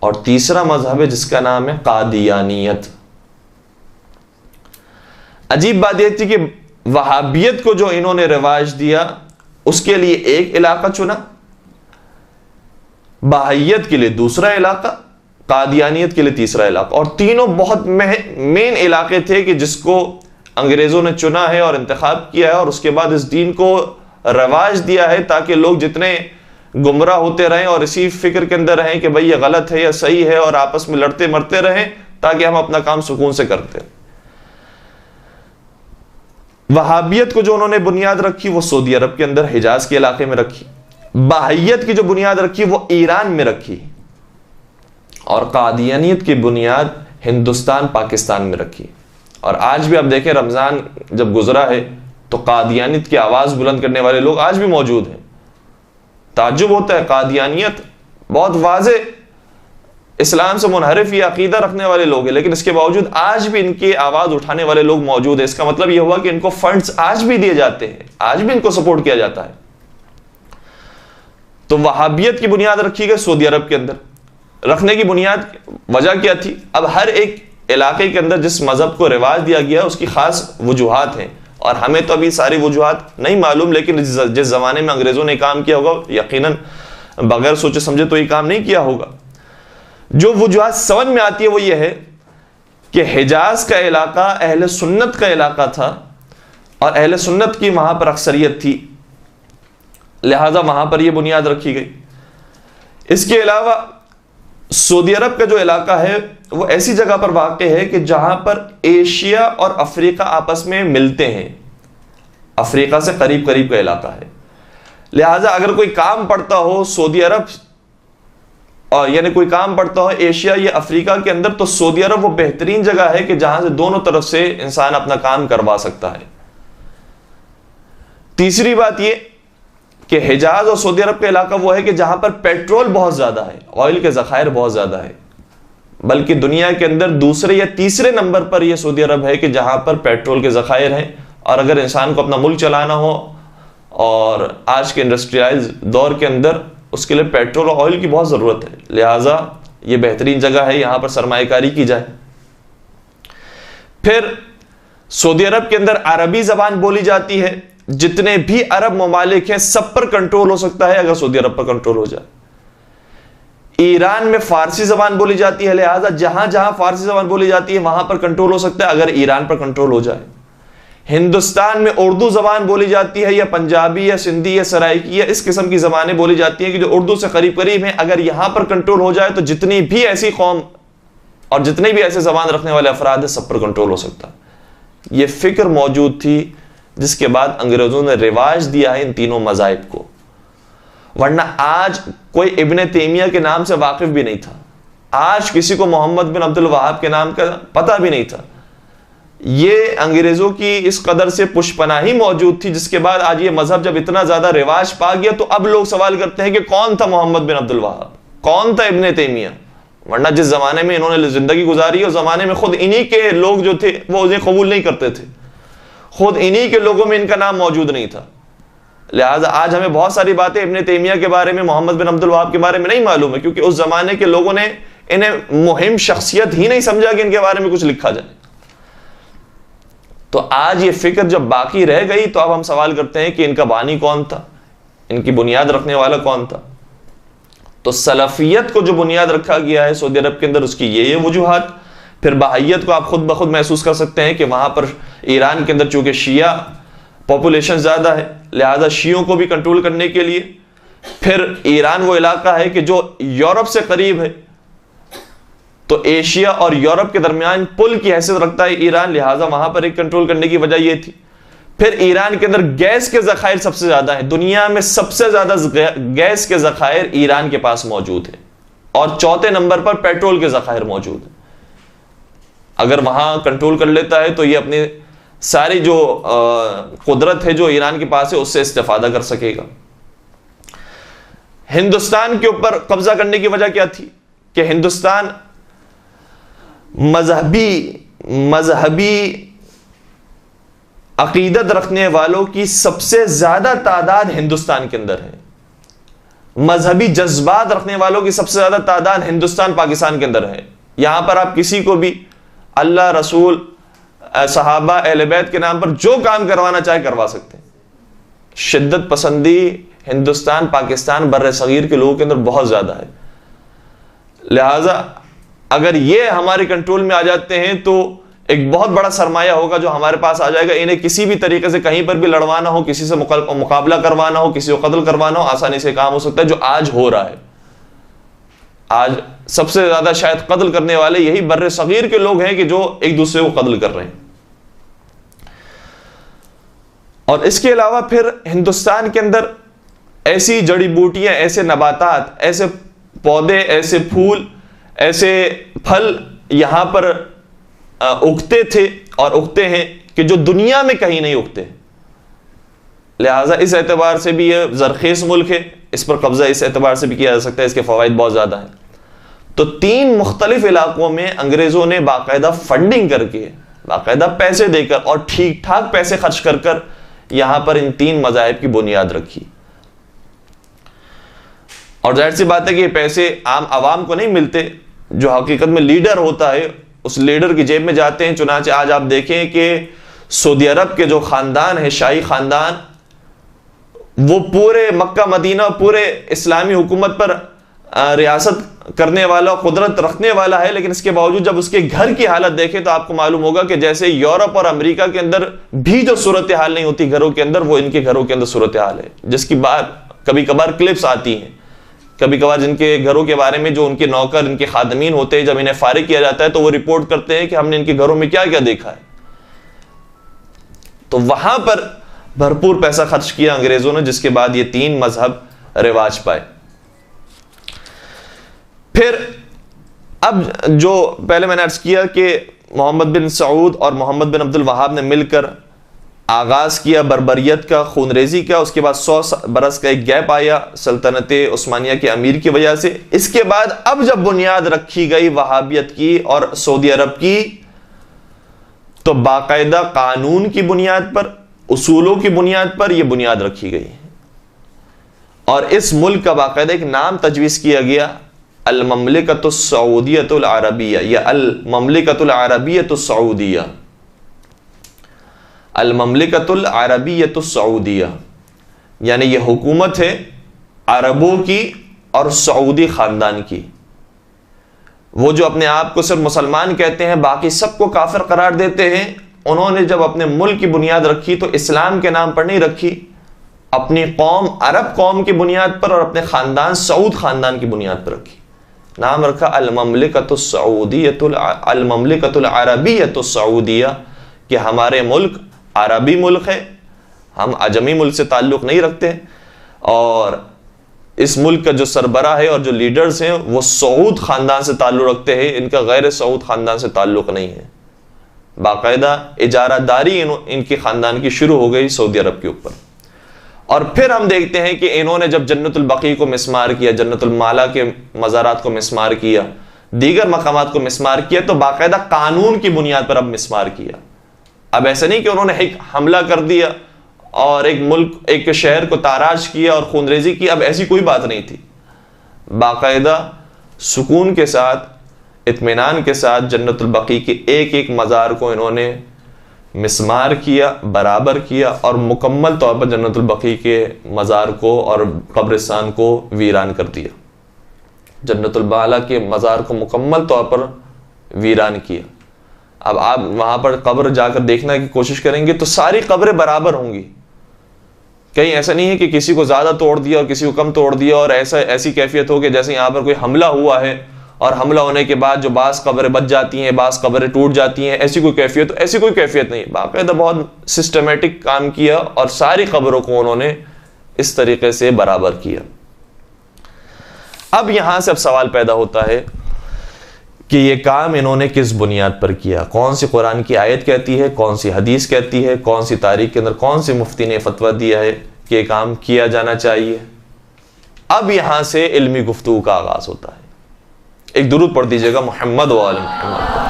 اور تیسرا مذہب ہے جس کا نام ہے قادیانیت. عجیب بات یہ تھی کہ وہابیت کو جو انہوں نے رواج دیا اس کے لیے ایک علاقہ چنا، بہائیت کے لیے دوسرا علاقہ، قادیانیت کے لیے تیسرا علاقہ، اور تینوں بہت مین علاقے تھے کہ جس کو انگریزوں نے چنا ہے اور انتخاب کیا ہے اور اس کے بعد اس دین کو رواج دیا ہے تاکہ لوگ جتنے گمراہ ہوتے رہیں اور اسی فکر کے اندر رہیں کہ بھئی یہ غلط ہے یا صحیح ہے، اور آپس میں لڑتے مرتے رہیں تاکہ ہم اپنا کام سکون سے کرتے. وہابیت کو جو انہوں نے بنیاد رکھی وہ سعودی عرب کے اندر حجاز کے علاقے میں رکھی، بہائیت کی جو بنیاد رکھی وہ ایران میں رکھی، اور قادیانیت کی بنیاد ہندوستان پاکستان میں رکھی. اور آج بھی آپ دیکھیں رمضان جب گزرا ہے تو قادیانیت کی آواز بلند کرنے والے لوگ آج بھی موجود ہیں. تعجب ہوتا ہے، قادیانیت بہت واضح اسلام سے منحرف یہ عقیدہ رکھنے والے لوگ ہیں، لیکن اس کے باوجود آج بھی ان کی آواز اٹھانے والے لوگ موجود ہیں. اس کا مطلب یہ ہوا کہ ان کو فنڈز آج بھی دیے جاتے ہیں، آج بھی ان کو سپورٹ کیا جاتا ہے. تو وہابیت کی بنیاد رکھی گئی سعودی عرب کے اندر. رکھنے کی بنیاد وجہ کیا تھی؟ اب ہر ایک علاقے کے اندر جس مذہب کو رواج دیا گیا اس کی خاص وجوہات ہیں. اور ہمیں تو ابھی ساری وجوہات نہیں معلوم، لیکن جس زمانے میں انگریزوں نے کام کیا ہوگا یقیناً بغیر سوچے سمجھے تو یہ کام نہیں کیا ہوگا۔ جو وجوہات سمجھ میں آتی ہے وہ یہ ہے کہ حجاز کا علاقہ اہل سنت کا علاقہ تھا اور اہل سنت کی وہاں پر اکثریت تھی، لہذا وہاں پر یہ بنیاد رکھی گئی۔ اس کے علاوہ سعودی عرب کا جو علاقہ ہے وہ ایسی جگہ پر واقع ہے کہ جہاں پر ایشیا اور افریقہ آپس میں ملتے ہیں، افریقہ سے قریب قریب کا علاقہ ہے، لہذا اگر کوئی کام پڑتا ہو سعودی عرب اور یعنی کوئی کام پڑتا ہو ایشیا یا افریقہ کے اندر، تو سعودی عرب وہ بہترین جگہ ہے کہ جہاں سے دونوں طرف سے انسان اپنا کام کروا سکتا ہے۔ تیسری بات یہ کہ حجاز اور سعودی عرب کا علاقہ وہ ہے کہ جہاں پر پیٹرول بہت زیادہ ہے، آئل کے ذخائر بہت زیادہ ہے، بلکہ دنیا کے اندر دوسرے یا تیسرے نمبر پر یہ سعودی عرب ہے کہ جہاں پر پیٹرول کے ذخائر ہیں، اور اگر انسان کو اپنا ملک چلانا ہو اور آج کے انڈسٹریلائز دور کے اندر اس کے لیے پیٹرول اور آئل کی بہت ضرورت ہے، لہٰذا یہ بہترین جگہ ہے یہاں پر سرمایہ کاری کی جائے۔ پھر سعودی عرب کے اندر عربی زبان بولی جاتی ہے، جتنے بھی عرب ممالک ہیں سب پر کنٹرول ہو سکتا ہے اگر سعودی عرب پر کنٹرول ہو جائے۔ ایران میں فارسی زبان بولی جاتی ہے، لہذا جہاں جہاں فارسی زبان بولی جاتی ہے وہاں پر کنٹرول ہو سکتا ہے اگر ایران پر کنٹرول ہو جائے۔ ہندوستان میں اردو زبان بولی جاتی ہے، یا پنجابی یا سندھی یا سرائکی یا اس قسم کی زبانیں بولی جاتی ہیں کہ جو اردو سے قریب قریب ہیں، اگر یہاں پر کنٹرول ہو جائے تو جتنی بھی ایسی قوم اور جتنے بھی ایسے زبان رکھنے والے افراد ہیں سب پر کنٹرول ہو سکتا ہے۔ یہ فکر موجود تھی جس کے بعد انگریزوں نے رواج دیا ہے ان تینوں مذاہب کو، ورنہ آج کوئی ابن تیمیہ کے نام سے واقف بھی نہیں تھا، آج کسی کو محمد بن عبد الوہاب کے نام کا پتہ بھی نہیں تھا۔ یہ انگریزوں کی اس قدر سے پشپناہی موجود تھی جس کے بعد آج یہ مذہب جب اتنا زیادہ رواج پا گیا تو اب لوگ سوال کرتے ہیں کہ کون تھا محمد بن عبد الوہاب، کون تھا ابن تیمیہ، ورنہ جس زمانے میں انہوں نے زندگی گزاری اس زمانے میں خود انہی کے لوگ جو تھے وہ انہیں قبول نہیں کرتے تھے، خود انہی کے لوگوں میں ان کا نام موجود نہیں تھا۔ لہٰذا آج ہمیں بہت ساری باتیں ابن تیمیہ کے بارے میں، محمد بن عبد الوہاب کے بارے میں نہیں معلوم ہے، کیونکہ اس زمانے کے لوگوں نے انہیں مہم شخصیت ہی نہیں سمجھا کہ ان کے بارے میں کچھ لکھا جائے۔ تو آج یہ فکر جب باقی رہ گئی تو اب ہم سوال کرتے ہیں کہ ان کا بانی کون تھا، ان کی بنیاد رکھنے والا کون تھا؟ تو سلفیت کو جو بنیاد رکھا گیا ہے سعودی عرب کے اندر اس کی یہ وجوہات۔ پھر بہائیت کو آپ خود بخود محسوس کر سکتے ہیں کہ وہاں پر ایران کے اندر چونکہ شیعہ پاپولیشن زیادہ ہے، لہذا شیعوں کو بھی کنٹرول کرنے کے لیے، پھر ایران وہ علاقہ ہے کہ جو یورپ سے قریب ہے، تو ایشیا اور یورپ کے درمیان پل کی حیثیت رکھتا ہے ایران، لہٰذا وہاں پر ایک کنٹرول کرنے کی وجہ یہ تھی۔ پھر ایران کے اندر گیس کے ذخائر سب سے زیادہ ہیں، دنیا میں سب سے زیادہ گیس کے ذخائر ایران کے پاس موجود ہیں، اور چوتھے نمبر پر پیٹرول کے ذخائر موجود ہیں۔ اگر وہاں کنٹرول کر لیتا ہے تو یہ اپنی ساری جو قدرت ہے جو ایران کے پاس ہے اس سے استفادہ کر سکے گا۔ ہندوستان کے اوپر قبضہ کرنے کی وجہ کیا تھی کہ ہندوستان مذہبی عقیدت رکھنے والوں کی سب سے زیادہ تعداد ہندوستان کے اندر ہے، مذہبی جذبات رکھنے والوں کی سب سے زیادہ تعداد ہندوستان پاکستان کے اندر ہے۔ یہاں پر آپ کسی کو بھی اللہ، رسول، صحابہ، اہل بیت کے نام پر جو کام کروانا چاہے کروا سکتے ہیں۔ شدت پسندی ہندوستان، پاکستان، بر صغیر کے لوگوں کے اندر بہت زیادہ ہے، لہذا اگر یہ ہمارے کنٹرول میں آ جاتے ہیں تو ایک بہت بڑا سرمایہ ہوگا جو ہمارے پاس آ جائے گا۔ انہیں کسی بھی طریقے سے کہیں پر بھی لڑوانا ہو، کسی سے مقابلہ کروانا ہو، کسی کو قتل کروانا ہو، آسانی سے کام ہو سکتا ہے، جو آج ہو رہا ہے۔ آج سب سے زیادہ شاید قتل کرنے والے یہی بر صغیر کے لوگ ہیں کہ جو ایک دوسرے کو قتل کر رہے ہیں۔ اور اس کے علاوہ پھر ہندوستان کے اندر ایسی جڑی بوٹیاں، ایسے نباتات، ایسے پودے، ایسے پھول، ایسے پھل یہاں پر اگتے تھے اور اگتے ہیں کہ جو دنیا میں کہیں نہیں اگتے، لہٰذا اس اعتبار سے بھی یہ زرخیز ملک ہے، اس پر قبضہ اس اعتبار سے بھی کیا جا سکتا ہے، اس کے فوائد بہت زیادہ ہیں۔ تو 3 مختلف علاقوں میں انگریزوں نے باقاعدہ فنڈنگ کر کے، باقاعدہ پیسے دے کر اور ٹھیک ٹھاک پیسے خرچ کر کر یہاں پر ان 3 مذاہب کی بنیاد رکھی۔ اور ظاہر سی بات ہے کہ یہ پیسے عام عوام کو نہیں ملتے، جو حقیقت میں لیڈر ہوتا ہے اس لیڈر کی جیب میں جاتے ہیں۔ چنانچہ آج آپ دیکھیں کہ سعودی عرب کے جو خاندان ہے، شاہی خاندان، وہ پورے مکہ مدینہ، پورے اسلامی حکومت پر ریاست کرنے والا، قدرت رکھنے والا ہے، لیکن اس کے باوجود جب اس کے گھر کی حالت دیکھیں تو آپ کو معلوم ہوگا کہ جیسے یورپ اور امریکہ کے اندر بھی جو صورتحال نہیں ہوتی گھروں کے اندر، وہ ان کے گھروں کے اندر صورتحال ہے، جس کی بات کبھی کبھار کلپس آتی ہیں، کبھی کبھار جن کے گھروں کے بارے میں جو ان کے نوکر، ان کے خادمین ہوتے ہیں، جب انہیں فارغ کیا جاتا ہے تو وہ رپورٹ کرتے ہیں کہ ہم نے ان کے گھروں میں کیا کیا دیکھا ہے۔ تو وہاں پر بھرپور پیسہ خرچ کیا انگریزوں نے، جس کے بعد یہ 3 مذہب رواج پائے۔ پھر اب جو پہلے میں نے عرض کیا کہ محمد بن سعود اور محمد بن عبد الوہاب نے مل کر آغاز کیا بربریت کا، خون ریزی کا، اس کے بعد 100 برس کا ایک گیپ آیا سلطنت عثمانیہ کے امیر کی وجہ سے۔ اس کے بعد اب جب بنیاد رکھی گئی وہابیت کی اور سعودی عرب کی، تو باقاعدہ قانون کی بنیاد پر، اصولوں کی بنیاد پر یہ بنیاد رکھی گئی، اور اس ملک کا باقاعدہ ایک نام تجویز کیا گیا، المملکۃ السعودیۃ العربیہ، یا المملکۃ العربیۃ السعودیہ، المملکۃ العربیۃ السعودیہ، یعنی یہ حکومت ہے عربوں کی اور سعودی خاندان کی۔ وہ جو اپنے آپ کو صرف مسلمان کہتے ہیں، باقی سب کو کافر قرار دیتے ہیں، انہوں نے جب اپنے ملک کی بنیاد رکھی تو اسلام کے نام پر نہیں رکھی، اپنی قوم عرب قوم کی بنیاد پر اور اپنے خاندان سعود خاندان کی بنیاد پر رکھی۔ نام رکھا المملکۃ السعودیۃ، المملکۃ العربیۃ السعودیہ، کہ ہمارے ملک عربی ملک ہے، ہم عجمی ملک سے تعلق نہیں رکھتے، اور اس ملک کا جو سربراہ ہے اور جو لیڈرز ہیں وہ سعود خاندان سے تعلق رکھتے ہیں، ان کا غیر سعود خاندان سے تعلق نہیں ہے۔ باقاعدہ اجارہ داری ان کے خاندان کی شروع ہو گئی سعودی عرب کے اوپر۔ اور پھر ہم دیکھتے ہیں کہ انہوں نے جب جنت البقیع کو مسمار کیا، جنت المالا کے مزارات کو مسمار کیا، دیگر مقامات کو مسمار کیا، تو باقاعدہ قانون کی بنیاد پر اب مسمار کیا۔ اب ایسا نہیں کہ انہوں نے ایک حملہ کر دیا اور ایک ملک، ایک شہر کو تاراج کیا اور خون ریزی کی، اب ایسی کوئی بات نہیں تھی۔ باقاعدہ سکون کے ساتھ، اطمینان کے ساتھ جنت البقیع کے ایک ایک مزار کو انہوں نے مسمار کیا، برابر کیا، اور مکمل طور پر جنت البقیع کے مزار کو اور قبرستان کو ویران کر دیا، جنت المالا کے مزار کو مکمل طور پر ویران کیا۔ اب آپ وہاں پر قبر جا کر دیکھنے کی کوشش کریں گے تو ساری قبریں برابر ہوں گی، کہیں ایسا نہیں ہے کہ کسی کو زیادہ توڑ دیا اور کسی کو کم توڑ دیا، اور ایسی کیفیت ہو کہ جیسے یہاں پر کوئی حملہ ہوا ہے اور حملہ ہونے کے بعد جو بعض قبریں بچ جاتی ہیں، بعض قبریں ٹوٹ جاتی ہیں، ایسی کوئی کیفیت نہیں۔ باقاعدہ بہت سسٹمیٹک کام کیا اور ساری قبروں کو انہوں نے اس طریقے سے برابر کیا۔ اب یہاں سے اب سوال پیدا ہوتا ہے کہ یہ کام انہوں نے کس بنیاد پر کیا، کون سی قرآن کی آیت کہتی ہے، کون سی حدیث کہتی ہے، کون سی تاریخ کے اندر کون سی مفتی نے فتویٰ دیا ہے کہ یہ کام کیا جانا چاہیے۔ اب یہاں سے علمی گفتگو کا آغاز ہوتا ہے۔ ایک درود پڑھ دیجیے گا محمد و آل محمد۔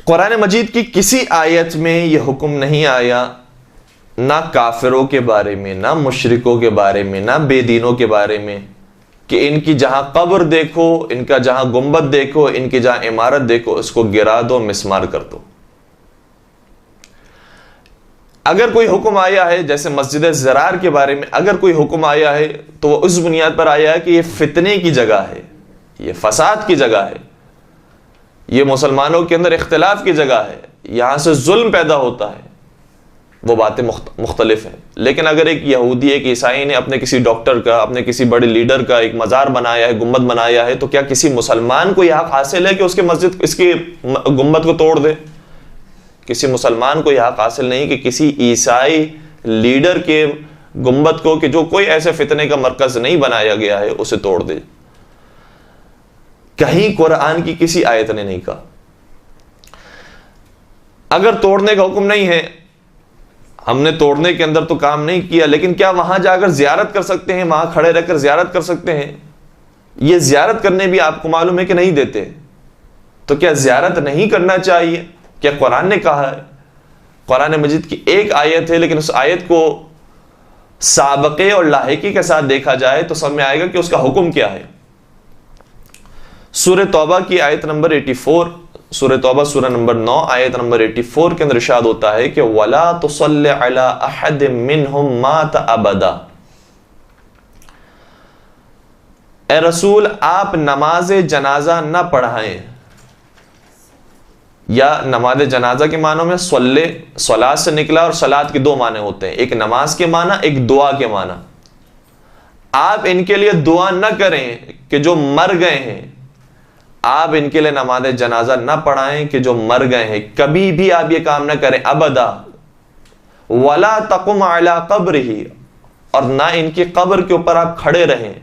قرآن مجید کی کسی آیت میں یہ حکم نہیں آیا، نہ کافروں کے بارے میں، نہ مشرکوں کے بارے میں، نہ بے دینوں کے بارے میں، کہ ان کی جہاں قبر دیکھو، ان کا جہاں گنبد دیکھو، ان کی جہاں عمارت دیکھو، اس کو گرا دو، مسمار کر دو۔ اگر کوئی حکم آیا ہے جیسے مسجد زرار کے بارے میں، اگر کوئی حکم آیا ہے تو وہ اس بنیاد پر آیا ہے کہ یہ فتنے کی جگہ ہے، یہ فساد کی جگہ ہے، یہ مسلمانوں کے اندر اختلاف کی جگہ ہے، یہاں سے ظلم پیدا ہوتا ہے، وہ باتیں مختلف ہیں۔ لیکن اگر ایک یہودی، ایک عیسائی نے اپنے کسی ڈاکٹر کا، اپنے کسی بڑے لیڈر کا ایک مزار بنایا ہے، گنبد بنایا ہے، تو کیا کسی مسلمان کو یہ حق حاصل ہے کہ اس کے گنبد کو توڑ دے؟ کسی مسلمان کو یہ حق حاصل نہیں کہ کسی عیسائی لیڈر کے گنبد کو، کہ جو کوئی ایسے فتنے کا مرکز نہیں بنایا گیا ہے، اسے توڑ دے۔ کہیں قرآن کی کسی آیت نے نہیں کہا۔ اگر توڑنے کا حکم نہیں ہے، ہم نے توڑنے کے اندر تو کام نہیں کیا، لیکن کیا وہاں جا کر زیارت کر سکتے ہیں؟ وہاں کھڑے رہ کر زیارت کر سکتے ہیں؟ یہ زیارت کرنے بھی آپ کو معلوم ہے کہ نہیں دیتے، تو کیا زیارت نہیں کرنا چاہیے؟ کیا قرآن نے کہا ہے؟ قرآن مجید کی ایک آیت ہے، لیکن اس آیت کو سابقے اور لاحقی کے ساتھ دیکھا جائے تو سمجھ میں آئے گا کہ اس کا حکم کیا ہے۔ سورہ توبہ کی آیت نمبر 84، سورہ توبہ سورہ نمبر 9 آیت نمبر 84 کے اندر ارشاد ہوتا ہے کہ وَلَا تُصَلِّ عَلَىٰ أَحَدٍ مِّنْهُمْ مَاتَ أَبَدًا، اے رسول آپ نماز جنازہ نہ پڑھائیں، یا نماز جنازہ کے معنوں میں صلاۃ سے نکلا، اور صلاۃ کے دو معنی ہوتے ہیں، ایک نماز کے معنی، ایک دعا کے معنی۔ آپ ان کے لیے دعا نہ کریں کہ جو مر گئے ہیں، آپ ان کے لیے نماز جنازہ نہ پڑھائیں کہ جو مر گئے ہیں، کبھی بھی آپ یہ کام نہ کریں، ابدا۔ وَلَا تَقُمْ عَلَىٰ قَبْرِهِ، اور نہ ان کی قبر کے اوپر آپ کھڑے رہیں،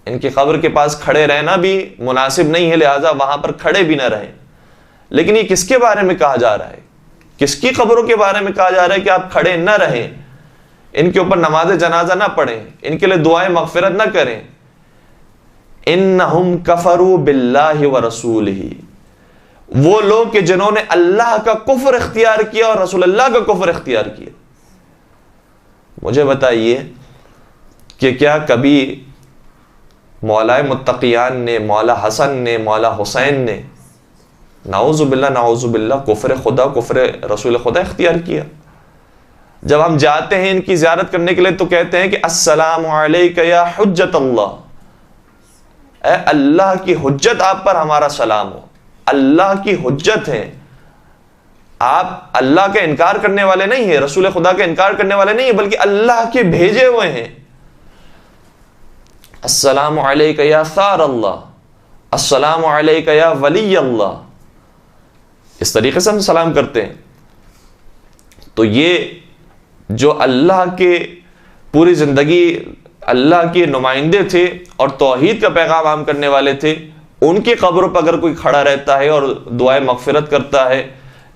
ان کی قبر کے پاس کھڑے رہنا بھی مناسب نہیں ہے، لہذا وہاں پر کھڑے بھی نہ رہیں۔ لیکن یہ کس کے بارے میں کہا جا رہا ہے؟ کس کی قبروں کے بارے میں کہا جا رہا ہے کہ آپ کھڑے نہ رہیں، ان کے اوپر نماز جنازہ نہ پڑھیں، ان کے لیے دعائیں مغفرت نہ کریں؟ انہم کفروا باللہ ورسولہ، وہ لوگ کہ جنہوں نے اللہ کا کفر اختیار کیا اور رسول اللہ کا کفر اختیار کیا۔ مجھے بتائیے کہ کیا کبھی مولا متقیان نے، مولا حسن نے، مولا حسین نے نعوذ باللہ کفر خدا، کفر رسول خدا اختیار کیا؟ جب ہم جاتے ہیں ان کی زیارت کرنے کے لیے تو کہتے ہیں کہ السلام علیک یا حجت اللہ، اے اللہ کی حجت آپ پر ہمارا سلام ہو، اللہ کی حجت ہیں آپ، اللہ کا انکار کرنے والے نہیں ہیں، رسول خدا کا انکار کرنے والے نہیں ہیں، بلکہ اللہ کے بھیجے ہوئے ہیں۔ السلام علیک یا ثار اللہ، السلام علیک یا ولی اللہ، اس طریقے سے ہم سلام کرتے ہیں۔ تو یہ جو اللہ کے پوری زندگی اللہ کے نمائندے تھے اور توحید کا پیغام عام کرنے والے تھے، ان کی قبروں پر اگر کوئی کھڑا رہتا ہے اور دعائیں مغفرت کرتا ہے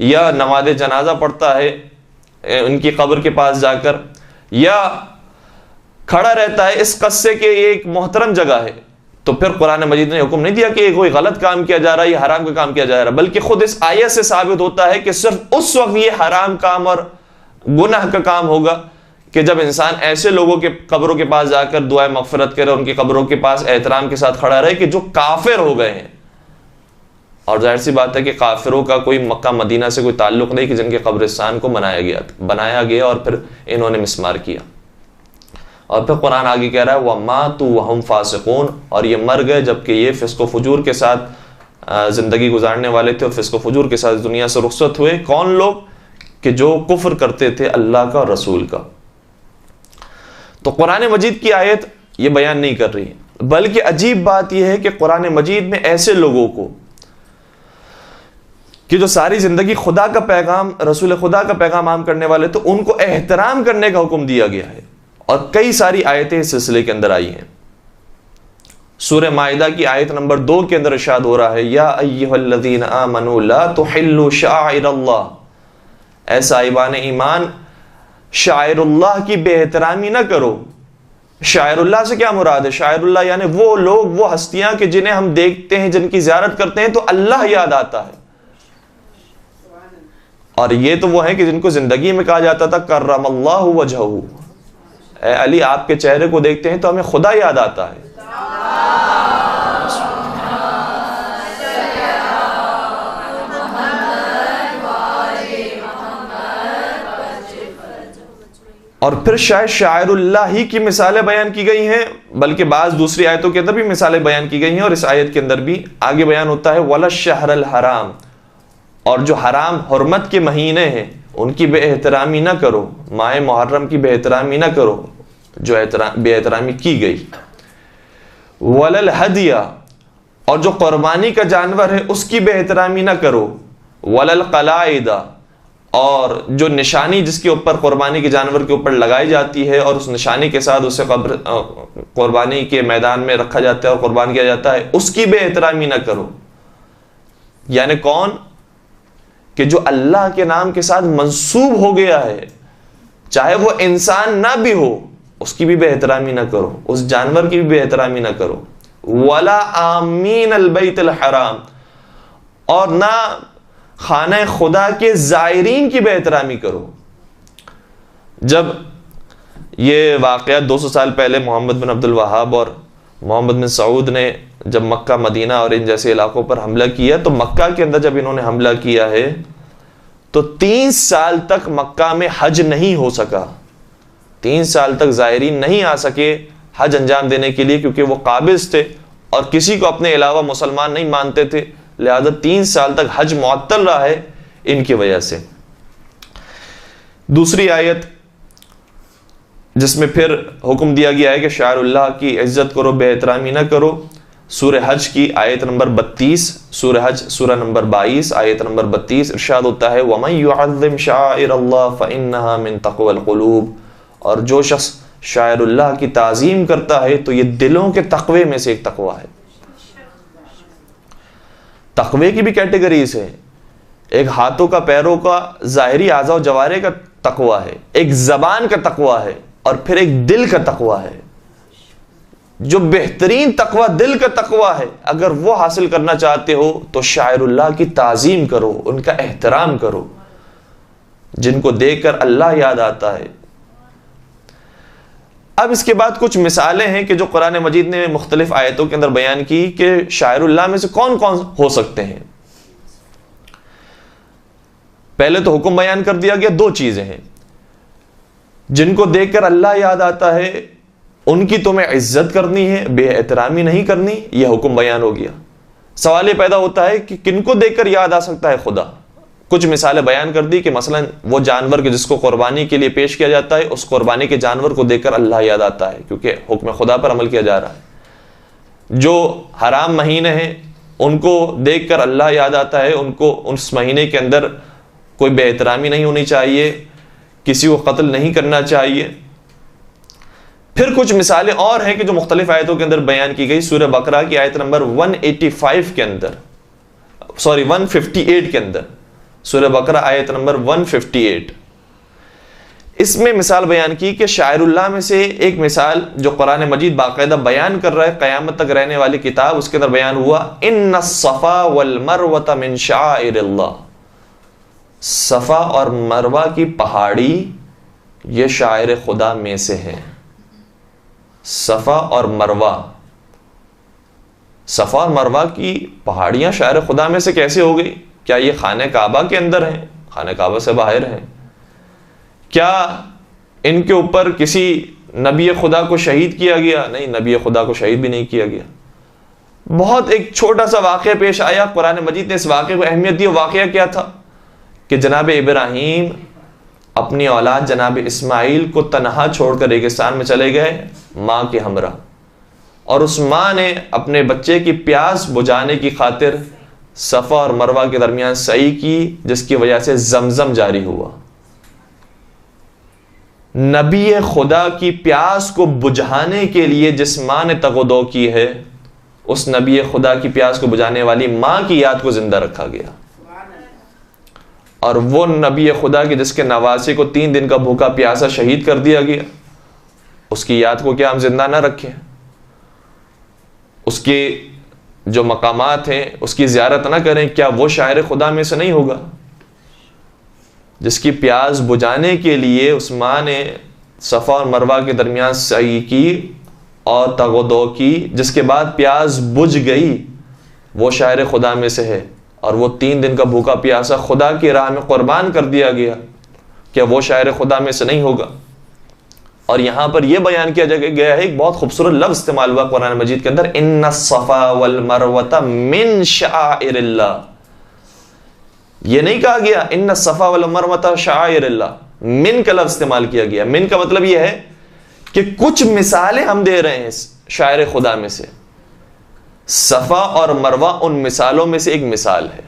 یا نماز جنازہ پڑھتا ہے ان کی قبر کے پاس جا کر، یا کھڑا رہتا ہے اس قصے کے یہ ایک محترم جگہ ہے، تو پھر قرآن مجید نے حکم نہیں دیا کہ کوئی غلط کام کیا جا رہا ہے یا حرام کا کام کیا جا رہا ہے، بلکہ خود اس آیت سے ثابت ہوتا ہے کہ صرف اس وقت یہ حرام کام اور گناہ کا کام ہوگا کہ جب انسان ایسے لوگوں کے قبروں کے پاس جا کر دعائیں مغفرت کرے، ان کی قبروں کے پاس احترام کے ساتھ کھڑا رہے کہ جو کافر ہو گئے ہیں۔ اور ظاہر سی بات ہے کہ کافروں کا کوئی مکہ مدینہ سے کوئی تعلق نہیں کہ جن کے قبرستان کو بنایا گیا اور پھر انہوں نے مسمار کیا۔ اور پھر قرآن آگے کہہ رہا ہے وَمَاتُوا وَهُمْ فَاسِقُونَ، اور یہ مر گئے جبکہ یہ فسق و فجور کے ساتھ زندگی گزارنے والے تھے اور فسق و فجور کے ساتھ دنیا سے رخصت ہوئے۔ کون لوگ؟ کہ جو کفر کرتے تھے اللہ کا اور رسول کا۔ تو قرآن مجید کی آیت یہ بیان نہیں کر رہی، بلکہ عجیب بات یہ ہے کہ قرآن مجید میں ایسے لوگوں کو کہ جو ساری زندگی خدا کا پیغام، رسول خدا کا پیغام عام کرنے والے، تو ان کو احترام کرنے کا حکم دیا گیا ہے، اور کئی ساری آیتیں اس سلسلے کے اندر آئی ہیں۔ سورہ مائدہ کی آیت نمبر 2 کے اندر ارشاد ہو رہا ہے یا ایھا الذین آمنوا لا تحلوا شعائر اللہ، اے صاحبان ایمان شاعر اللہ کی بے احترامی نہ کرو۔ شاعر اللہ سے کیا مراد ہے؟ شاعر اللہ یعنی وہ لوگ، وہ ہستیاں کہ جنہیں ہم دیکھتے ہیں، جن کی زیارت کرتے ہیں تو اللہ یاد آتا ہے، اور یہ تو وہ ہیں کہ جن کو زندگی میں کہا جاتا تھا کرم اللہ وجہہ، اے علی آپ کے چہرے کو دیکھتے ہیں تو ہمیں خدا یاد آتا ہے۔ اور پھر شاید شاعر اللہ ہی کی مثالیں بیان کی گئی ہیں، بلکہ بعض دوسری آیتوں کے اندر بھی مثالیں بیان کی گئی ہیں، اور اس آیت کے اندر بھی آگے بیان ہوتا ہے وَلَا الشَّهْرَ الْحَرَامِ، اور جو حرام حرمت کے مہینے ہیں ان کی بے احترامی نہ کرو، ماہ محرم کی بے احترامی نہ کرو جو بے احترامی کی گئی۔ وَلَا الْهَدْيَ، اور جو قربانی کا جانور ہے اس کی بے احترامی نہ کرو۔ وَلَا الْقَلَائِدَ، اور جو نشانی جس کے اوپر قربانی کے جانور کے اوپر لگائی جاتی ہے اور اس نشانی کے ساتھ اسے قربانی کے میدان میں رکھا جاتا ہے اور قربان کیا جاتا ہے، اس کی بے احترامی نہ کرو۔ یعنی کون؟ کہ جو اللہ کے نام کے ساتھ منسوب ہو گیا ہے، چاہے وہ انسان نہ بھی ہو، اس کی بھی بے احترامی نہ کرو، اس جانور کی بھی بے احترامی نہ کرو۔ وَلَا آمِينَ الْبَيْتِ الْحَرَامِ، اور نہ خانہ خدا کے زائرین کی بے احترامی کرو۔ جب یہ واقعہ 200 سال پہلے محمد بن عبد الوہاب اور محمد بن سعود نے جب مکہ مدینہ اور ان جیسے علاقوں پر حملہ کیا، تو مکہ کے اندر جب انہوں نے حملہ کیا ہے تو 3 سال تک مکہ میں حج نہیں ہو سکا. 3 سال تک زائرین نہیں آ سکے حج انجام دینے کے لیے، کیونکہ وہ قابض تھے اور کسی کو اپنے علاوہ مسلمان نہیں مانتے تھے، لہذا 3 سال تک حج معطل رہا ہے ان کی وجہ سے. دوسری آیت جس میں پھر حکم دیا گیا ہے کہ شاعر اللہ کی عزت کرو، بے احترامی نہ کرو، سورہ حج کی آیت نمبر 32، سورہ حج سورہ نمبر 22 آیت نمبر 32 ارشاد ہوتا ہے وَمَن يُعَظِّمْ شَعَائِرَ اللَّهِ فَإِنَّهَا مِن تَقْوَى الْقُلُوبِ، اور جو شخص شاعر اللہ کی تعظیم کرتا ہے تو یہ دلوں کے تقوی میں سے ایک تقوی ہے. تقوی کی بھی کیٹیگریز ہے، ایک ہاتھوں کا، پیروں کا، ظاہری اعضاء و جوارح کا تقوی ہے، ایک زبان کا تقوی ہے، اور پھر ایک دل کا تقوی ہے. جو بہترین تقوی دل کا تقوی ہے، اگر وہ حاصل کرنا چاہتے ہو تو شاعر اللہ کی تعظیم کرو، ان کا احترام کرو، جن کو دیکھ کر اللہ یاد آتا ہے. اب اس کے بعد کچھ مثالیں ہیں کہ جو قرآن مجید نے مختلف آیتوں کے اندر بیان کی کہ شاعر اللہ میں سے کون کون ہو سکتے ہیں. پہلے تو حکم بیان کر دیا گیا، 2 چیزیں ہیں جن کو دیکھ کر اللہ یاد آتا ہے، ان کی تمہیں عزت کرنی ہے، بے احترامی نہیں کرنی، یہ حکم بیان ہو گیا. سوال یہ پیدا ہوتا ہے کہ کن کو دیکھ کر یاد آ سکتا ہے خدا. کچھ مثالیں بیان کر دی کہ مثلا وہ جانور کے جس کو قربانی کے لیے پیش کیا جاتا ہے، اس قربانی کے جانور کو دیکھ کر اللہ یاد آتا ہے کیونکہ حکم خدا پر عمل کیا جا رہا ہے. جو حرام مہینے ہیں ان کو دیکھ کر اللہ یاد آتا ہے، ان کو اس مہینے کے اندر کوئی بے احترامی نہیں ہونی چاہیے، کسی کو قتل نہیں کرنا چاہیے. پھر کچھ مثالیں اور ہیں کہ جو مختلف آیتوں کے اندر بیان کی گئی. سورہ بقرہ کی آیت نمبر 185 کے اندر، 158 کے اندر، سورہ بقرہ آیت نمبر 158، اس میں مثال بیان کی کہ شاعر اللہ میں سے ایک مثال جو قرآن مجید باقاعدہ بیان کر رہا ہے، قیامت تک رہنے والی کتاب، اس کے اندر بیان ہوا ان الصفا والمروہ من شعائر اللہ. صفا اور مروہ کی پہاڑی یہ شاعر خدا میں سے ہے. صفا اور مروہ، صفا اور مروہ کی پہاڑیاں شاعر خدا میں سے کیسے ہو گئی؟ کیا یہ خانہ کعبہ کے اندر ہیں؟ خانہ کعبہ سے باہر ہیں. کیا ان کے اوپر کسی نبی خدا کو شہید کیا گیا؟ نہیں، نبی خدا کو شہید بھی نہیں کیا گیا. بہت ایک چھوٹا سا واقعہ پیش آیا، قرآن مجید نے اس واقعے کو اہمیت دی. واقعہ کیا تھا کہ جناب ابراہیم اپنی اولاد جناب اسماعیل کو تنہا چھوڑ کر ریگستان میں چلے گئے ماں کے ہمراہ، اور اس ماں نے اپنے بچے کی پیاس بجھانے کی خاطر صفا اور مروہ کے درمیان سعی کی، جس کی وجہ سے زمزم جاری ہوا. نبی خدا کی پیاس کو بجھانے کے لیے جس ماں نے تغدو کی ہے، اس نبی خدا کی پیاس کو بجھانے والی ماں کی یاد کو زندہ رکھا گیا. اور وہ نبی خدا کی جس کے نواسے کو 3 دن کا بھوکا پیاسا شہید کر دیا گیا، اس کی یاد کو کیا ہم زندہ نہ رکھیں؟ اس کے جو مقامات ہیں اس کی زیارت نہ کریں؟ کیا وہ شاعر خدا میں سے نہیں ہوگا جس کی پیاس بجھانے کے لیے اس ماں نے صفا اور مروہ کے درمیان سعی کی اور تغدو کی، جس کے بعد پیاس بجھ گئی؟ وہ شاعر خدا میں سے ہے. اور وہ 3 دن کا بھوکا پیاسا خدا کی راہ میں قربان کر دیا گیا. کیا وہ شاعر خدا میں سے نہیں ہوگا؟ اور یہاں پر یہ بیان کیا گیا ہے، ایک بہت خوبصورت لفظ استعمال ہوا قرآن مجید کے اندر، ان الصفا والمروہ من شعائر اللہ. یہ نہیں کہا گیا ان الصفا والمروہ شعائر اللہ، من کا لفظ استعمال کیا گیا. من کا مطلب یہ ہے کہ کچھ مثالیں ہم دے رہے ہیں شاعر خدا میں سے. صفا اور مروہ ان مثالوں میں سے ایک مثال ہے.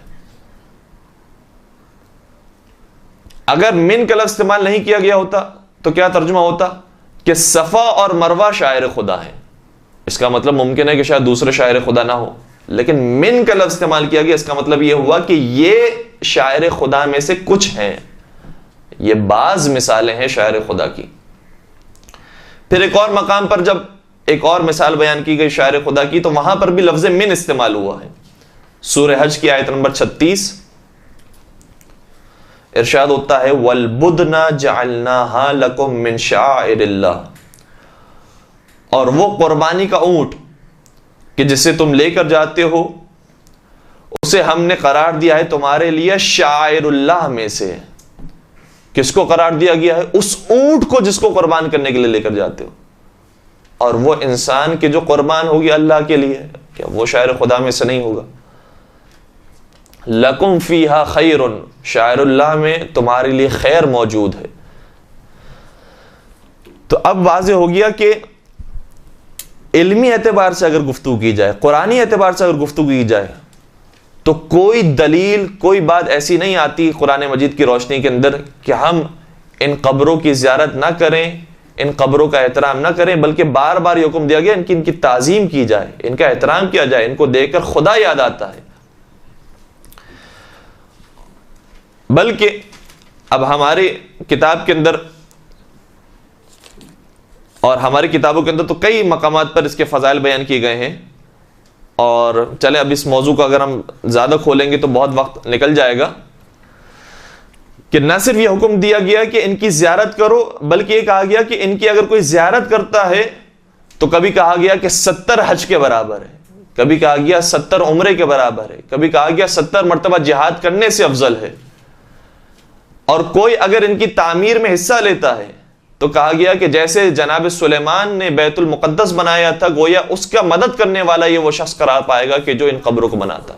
اگر من کا لفظ استعمال نہیں کیا گیا ہوتا تو کیا ترجمہ ہوتا کہ صفا اور مروہ شاعر خدا ہیں. اس کا مطلب ممکن ہے کہ شاید دوسرے شاعر خدا نہ ہو، لیکن من کا لفظ استعمال کیا گیا، اس کا مطلب یہ ہوا کہ یہ شاعر خدا میں سے کچھ ہیں، یہ بعض مثالیں ہیں شاعر خدا کی. پھر ایک اور مقام پر جب ایک اور مثال بیان کی گئی شاعر خدا کی، تو وہاں پر بھی لفظ من استعمال ہوا ہے. سورہ حج کی آیت نمبر 36 ارشاد ہوتا ہے وَالْبُدْنَ جَعَلْنَاهَا لَكُم مِّن شَعَائِرِ اللَّهِ، اور وہ قربانی کا اونٹ کہ جسے تم لے کر جاتے ہو اسے ہم نے قرار دیا ہے تمہارے لیے شعائر اللہ میں سے. کس کو قرار دیا گیا ہے؟ اس اونٹ کو جس کو قربان کرنے کے لیے لے کر جاتے ہو. اور وہ انسان کے جو قربان ہوگی اللہ کے لیے، کیا وہ شاعر خدا میں سے نہیں ہوگا؟ لَكُمْ فِيهَا خَيْرٌ، شاعر اللہ میں تمہارے لیے خیر موجود ہے. تو اب واضح ہو گیا کہ علمی اعتبار سے اگر گفتگو کی جائے، قرآنی اعتبار سے اگر گفتگو کی جائے، تو کوئی دلیل، کوئی بات ایسی نہیں آتی قرآن مجید کی روشنی کے اندر کہ ہم ان قبروں کی زیارت نہ کریں، ان قبروں کا احترام نہ کریں، بلکہ بار بار یہ حکم دیا گیا ان کی تعظیم کی جائے، ان کا احترام کیا جائے. ان کو دیکھ کر خدا یاد آتا ہے. بلکہ اب ہماری کتاب کے اندر اور ہماری کتابوں کے اندر تو کئی مقامات پر اس کے فضائل بیان کیے گئے ہیں، اور چلے اب اس موضوع کو اگر ہم زیادہ کھولیں گے تو بہت وقت نکل جائے گا. کہ نہ صرف یہ حکم دیا گیا کہ ان کی زیارت کرو، بلکہ یہ کہا گیا کہ ان کی اگر کوئی زیارت کرتا ہے تو کبھی کہا گیا کہ 70 حج کے برابر ہے، کبھی کہا گیا 70 عمرے کے برابر ہے، کبھی کہا گیا 70 مرتبہ جہاد کرنے سے افضل ہے. اور کوئی اگر ان کی تعمیر میں حصہ لیتا ہے تو کہا گیا کہ جیسے جناب سلیمان نے بیت المقدس بنایا تھا، گویا اس کا مدد کرنے والا یہ وہ شخص قرار پائے گا کہ جو ان قبروں کو بناتا.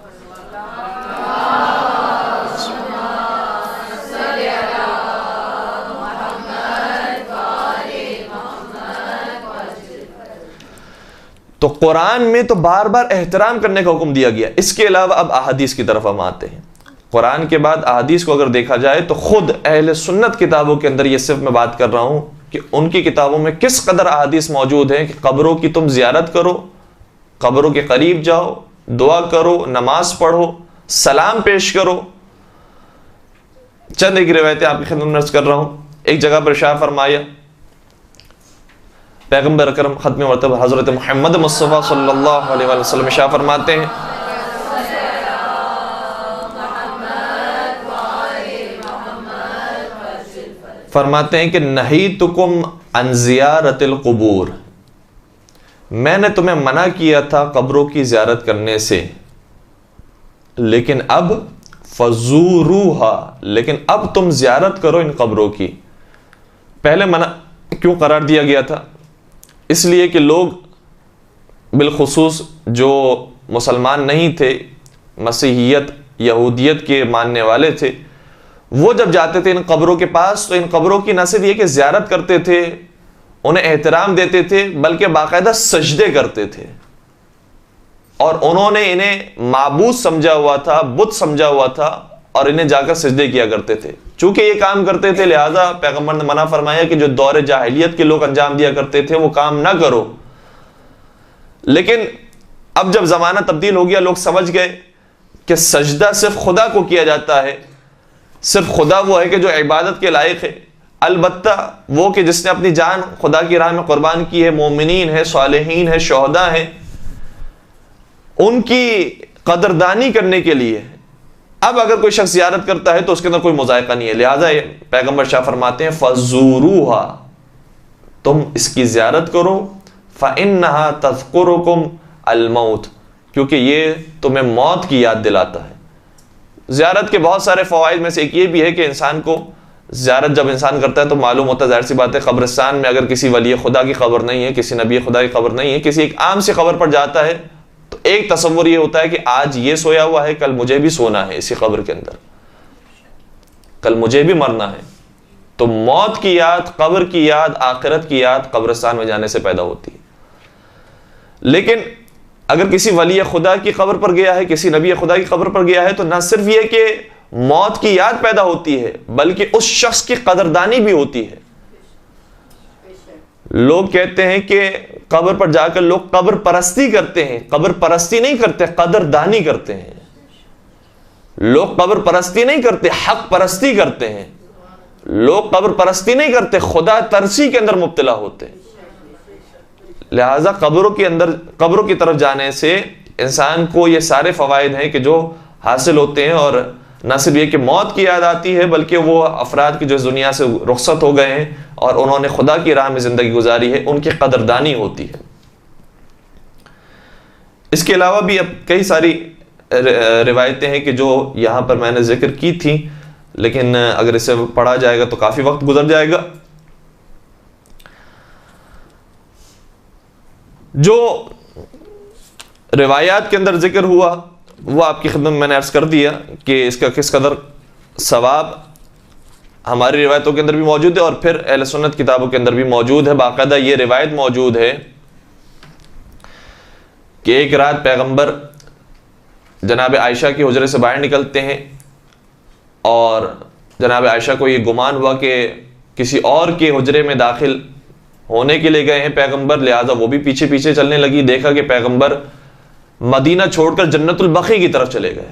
تو قرآن میں تو بار بار احترام کرنے کا حکم دیا گیا. اس کے علاوہ اب احادیث کی طرف ہم آتے ہیں. قرآن کے بعد احادیث کو اگر دیکھا جائے تو خود اہل سنت کتابوں کے اندر، یہ صرف میں بات کر رہا ہوں کہ ان کی کتابوں میں کس قدر احادیث موجود ہیں کہ قبروں کی تم زیارت کرو، قبروں کے قریب جاؤ، دعا کرو، نماز پڑھو، سلام پیش کرو. چند ایک روایتیں آپ کی خدمت میں عرض کر رہا ہوں. ایک جگہ پر ارشاد فرمایا پیغمبر اکرم ختم مرتبہ حضرت محمد مصطفیٰ صلی اللہ علیہ وسلم ارشاد فرماتے ہیں کہ نہیتکم عن زیارت القبور، میں نے تمہیں منع کیا تھا قبروں کی زیارت کرنے سے، لیکن اب فزوروہا، لیکن اب تم زیارت کرو ان قبروں کی. پہلے منع کیوں قرار دیا گیا تھا؟ اس لیے کہ لوگ بالخصوص جو مسلمان نہیں تھے، مسیحیت یہودیت کے ماننے والے تھے، وہ جب جاتے تھے ان قبروں کے پاس تو ان قبروں کی نہ صرف یہ کہ زیارت کرتے تھے، انہیں احترام دیتے تھے، بلکہ باقاعدہ سجدے کرتے تھے. اور انہوں نے انہیں معبود سمجھا ہوا تھا، بت سمجھا ہوا تھا، اور انہیں جا کر سجدے کیا کرتے تھے. چونکہ یہ کام کرتے تھے لہذا پیغمبر نے منع فرمایا کہ جو دور جاہلیت کے لوگ انجام دیا کرتے تھے وہ کام نہ کرو. لیکن اب جب زمانہ تبدیل ہو گیا، لوگ سمجھ گئے کہ سجدہ صرف خدا کو کیا جاتا ہے، صرف خدا وہ ہے کہ جو عبادت کے لائق ہے. البتہ وہ کہ جس نے اپنی جان خدا کی راہ میں قربان کی ہے، مومنین ہے، صالحین ہے، شہداء ہیں، ان کی قدردانی کرنے کے لیے اب اگر کوئی شخص زیارت کرتا ہے تو اس کے اندر کوئی مذائقہ نہیں ہے. لہٰذا پیغمبر شاہ فرماتے ہیں فزوروہا، تم اس کی زیارت کرو، فإنہا تذکرکم الموت، کیونکہ یہ تمہیں موت کی یاد دلاتا ہے. زیارت کے بہت سارے فوائد میں سے ایک یہ بھی ہے کہ انسان کو زیارت جب انسان کرتا ہے تو معلوم ہوتا ہے، ظاہر سی بات ہے، قبرستان میں اگر کسی ولی خدا کی قبر نہیں ہے، کسی نبی خدا کی قبر نہیں ہے، کسی ایک عام سی قبر پر جاتا ہے تو ایک تصور یہ ہوتا ہے کہ آج یہ سویا ہوا ہے، کل مجھے بھی سونا ہے اسی قبر کے اندر، کل مجھے بھی مرنا ہے. تو موت کی یاد، قبر کی یاد، آخرت کی یاد قبرستان میں جانے سے پیدا ہوتی ہے. لیکن اگر کسی ولی خدا کی قبر پر گیا ہے، کسی نبی خدا کی قبر پر گیا ہے، تو نہ صرف یہ کہ موت کی یاد پیدا ہوتی ہے بلکہ اس شخص کی قدردانی بھی ہوتی ہے. لوگ کہتے ہیں کہ قبر پر جا کر لوگ قبر پرستی کرتے ہیں. قبر پرستی نہیں کرتے، قدردانی کرتے ہیں. لوگ قبر پرستی نہیں کرتے، حق پرستی کرتے ہیں. لوگ قبر پرستی نہیں کرتے، خدا ترسی کے اندر مبتلا ہوتے ہیں. لہذا قبروں کی طرف جانے سے انسان کو یہ سارے فوائد ہیں کہ جو حاصل ہوتے ہیں. اور نہ صرف یہ کہ موت کی یاد آتی ہے بلکہ وہ افراد کی جو اس دنیا سے رخصت ہو گئے ہیں اور انہوں نے خدا کی راہ میں زندگی گزاری ہے ان کی قدردانی ہوتی ہے۔ اس کے علاوہ بھی اب کئی ساری روایتیں ہیں کہ جو یہاں پر میں نے ذکر کی تھی، لیکن اگر اسے پڑھا جائے گا تو کافی وقت گزر جائے گا۔ جو روایات کے اندر ذکر ہوا وہ آپ کی خدمت میں نے عرض کر دیا کہ اس کا کس قدر ثواب ہماری روایتوں کے اندر بھی موجود ہے اور پھر اہل سنت کتابوں کے اندر بھی موجود ہے۔ باقاعدہ یہ روایت موجود ہے کہ ایک رات پیغمبر جناب عائشہ کی حجرے سے باہر نکلتے ہیں اور جناب عائشہ کو یہ گمان ہوا کہ کسی اور کے حجرے میں داخل ہونے کے لیے گئے ہیں پیغمبر، لہذا وہ بھی پیچھے پیچھے چلنے لگی۔ دیکھا کہ پیغمبر مدینہ چھوڑ کر جنت البقیع کی طرف چلے گئے،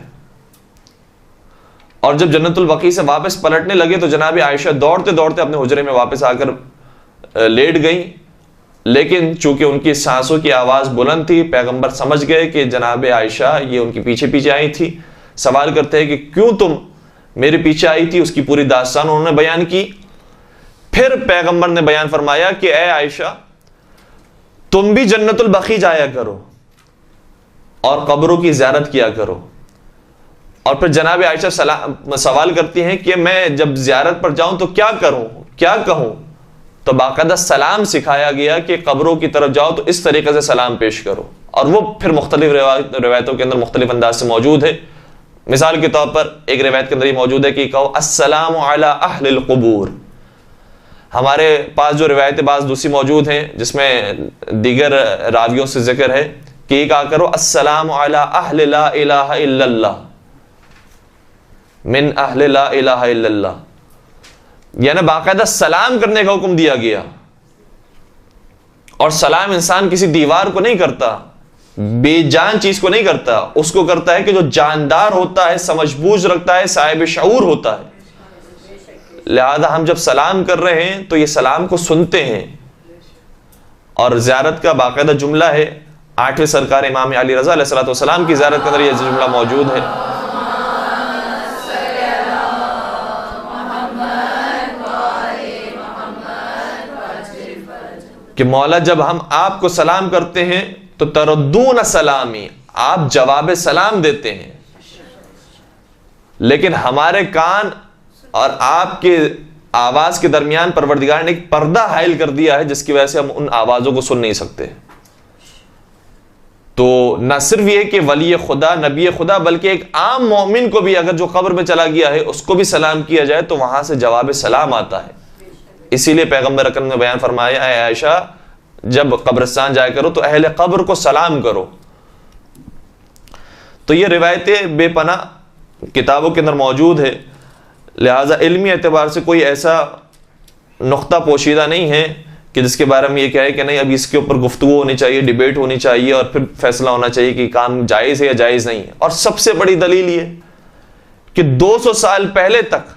اور جب جنت البقیع سے واپس پلٹنے لگے تو جناب عائشہ دوڑتے دوڑتے اپنے حجرے میں واپس آ کر لیٹ گئیں، لیکن چونکہ ان کی سانسوں کی آواز بلند تھی، پیغمبر سمجھ گئے کہ جناب عائشہ یہ ان کے پیچھے پیچھے آئی تھی۔ سوال کرتے ہیں کہ کیوں تم میرے پیچھے آئی تھی؟ اس کی پوری داستان انہوں نے بیان کی۔ پھر پیغمبر نے بیان فرمایا کہ اے عائشہ، تم بھی جنت البقیع جایا کرو اور قبروں کی زیارت کیا کرو۔ اور پھر جناب عائشہ سوال کرتی ہیں کہ میں جب زیارت پر جاؤں تو کیا کروں، کیا کہوں؟ تو باقاعدہ سلام سکھایا گیا کہ قبروں کی طرف جاؤ تو اس طریقے سے سلام پیش کرو، اور وہ پھر مختلف روایتوں کے اندر مختلف انداز سے موجود ہے۔ مثال کے طور پر ایک روایت کے اندر یہ موجود ہے کہ کہو السلام علی اہل القبور۔ ہمارے پاس جو روایتیں بعض دوسری موجود ہیں جس میں دیگر راویوں سے ذکر ہے کہ یہ کہا کرو السلام علی اہل لا الہ الا اللہ، من اہل لا الہ الا اللہ، یعنی باقاعدہ سلام کرنے کا حکم دیا گیا۔ اور سلام انسان کسی دیوار کو نہیں کرتا، بے جان چیز کو نہیں کرتا، اس کو کرتا ہے کہ جو جاندار ہوتا ہے، سمجھ بوجھ رکھتا ہے، صاحب شعور ہوتا ہے۔ لہذا ہم جب سلام کر رہے ہیں تو یہ سلام کو سنتے ہیں۔ اور زیارت کا باقاعدہ جملہ ہے، 8ویں سرکار امام علی رضا علیہ الصلوۃ والسلام کی زیارت کے اندر یہ جملہ موجود ہے کہ مولا جب ہم آپ کو سلام کرتے ہیں تو تردون سلامی، آپ جواب سلام دیتے ہیں، لیکن ہمارے کان اور آپ کے آواز کے درمیان پروردگار نے ایک پردہ حائل کر دیا ہے جس کی وجہ سے ہم ان آوازوں کو سن نہیں سکتے۔ تو نہ صرف یہ کہ ولی خدا، نبی خدا، بلکہ ایک عام مومن کو بھی اگر جو قبر میں چلا گیا ہے اس کو بھی سلام کیا جائے تو وہاں سے جواب سلام آتا ہے۔ اسی لیے پیغمبر اکرم نے بیان فرمایا اے عائشہ جب قبرستان جایا کرو تو اہل قبر کو سلام کرو۔ تو یہ روایتیں بے پناہ کتابوں کے اندر موجود ہے، لہذا علمی اعتبار سے کوئی ایسا نقطہ پوشیدہ نہیں ہے کہ جس کے بارے میں یہ کہے کہ نہیں ابھی اس کے اوپر گفتگو ہونی چاہیے، ڈیبیٹ ہونی چاہیے اور پھر فیصلہ ہونا چاہیے کہ کام جائز ہے یا جائز نہیں ہے۔ اور سب سے بڑی دلیل یہ کہ 200 سال پہلے تک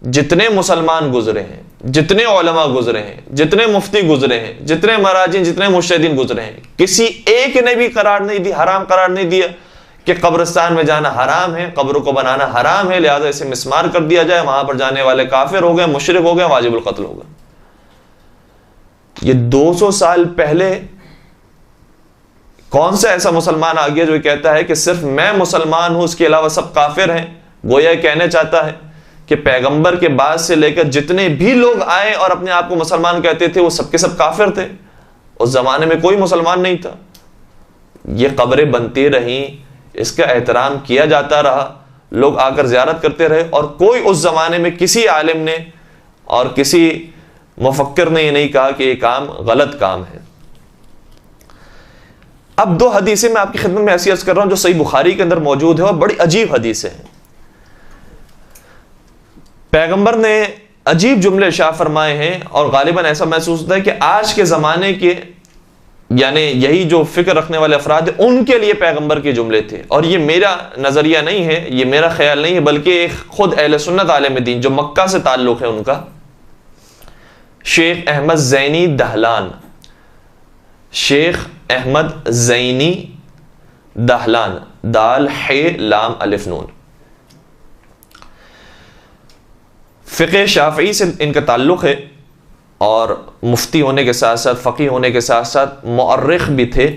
جتنے مسلمان گزرے ہیں، جتنے علماء گزرے ہیں، جتنے مفتی گزرے ہیں، جتنے مراجعین، جتنے مجتہدین گزرے ہیں، کسی ایک نے بھی قرار نہیں دی، حرام قرار نہیں دیا کہ قبرستان میں جانا حرام ہے، قبروں کو بنانا حرام ہے، لہذا اسے مسمار کر دیا جائے، وہاں پر جانے والے کافر ہو گئے، مشرک ہو گئے، واجب القتل ہو گئے۔ یہ 200 سال پہلے کون سا ایسا مسلمان آ گیا جو کہتا ہے کہ صرف میں مسلمان ہوں، اس کے علاوہ سب کافر ہیں؟ گویا کہنا چاہتا ہے کہ پیغمبر کے بعد سے لے کر جتنے بھی لوگ آئے اور اپنے آپ کو مسلمان کہتے تھے وہ سب کے سب کافر تھے، اس زمانے میں کوئی مسلمان نہیں تھا۔ یہ قبریں بنتی رہیں، اس کا احترام کیا جاتا رہا، لوگ آ کر زیارت کرتے رہے، اور کوئی اس زمانے میں کسی عالم نے اور کسی مفکر نے یہ نہیں کہا کہ یہ کام غلط کام ہے۔ اب 2 حدیثیں میں آپ کی خدمت میں ایسی عرض کر رہا ہوں جو صحیح بخاری کے اندر موجود ہے اور بڑی عجیب حدیثیں ہیں۔ پیغمبر نے عجیب جملے ارشاد فرمائے ہیں، اور غالباً ایسا محسوس ہوتا ہے کہ آج کے زمانے کے یعنی یہی جو فکر رکھنے والے افراد ہیں ان کے لیے پیغمبر کے جملے تھے، اور یہ میرا نظریہ نہیں ہے، یہ میرا خیال نہیں ہے، بلکہ ایک خود اہل سنت عالم دین جو مکہ سے تعلق ہے ان کا، شیخ احمد زینی دہلان، شیخ احمد زینی دہلان، دال ح لام الف نون، فقہ شافعی سے ان کا تعلق ہے، اور مفتی ہونے کے ساتھ ساتھ، فقیہ ہونے کے ساتھ ساتھ مؤرخ بھی تھے،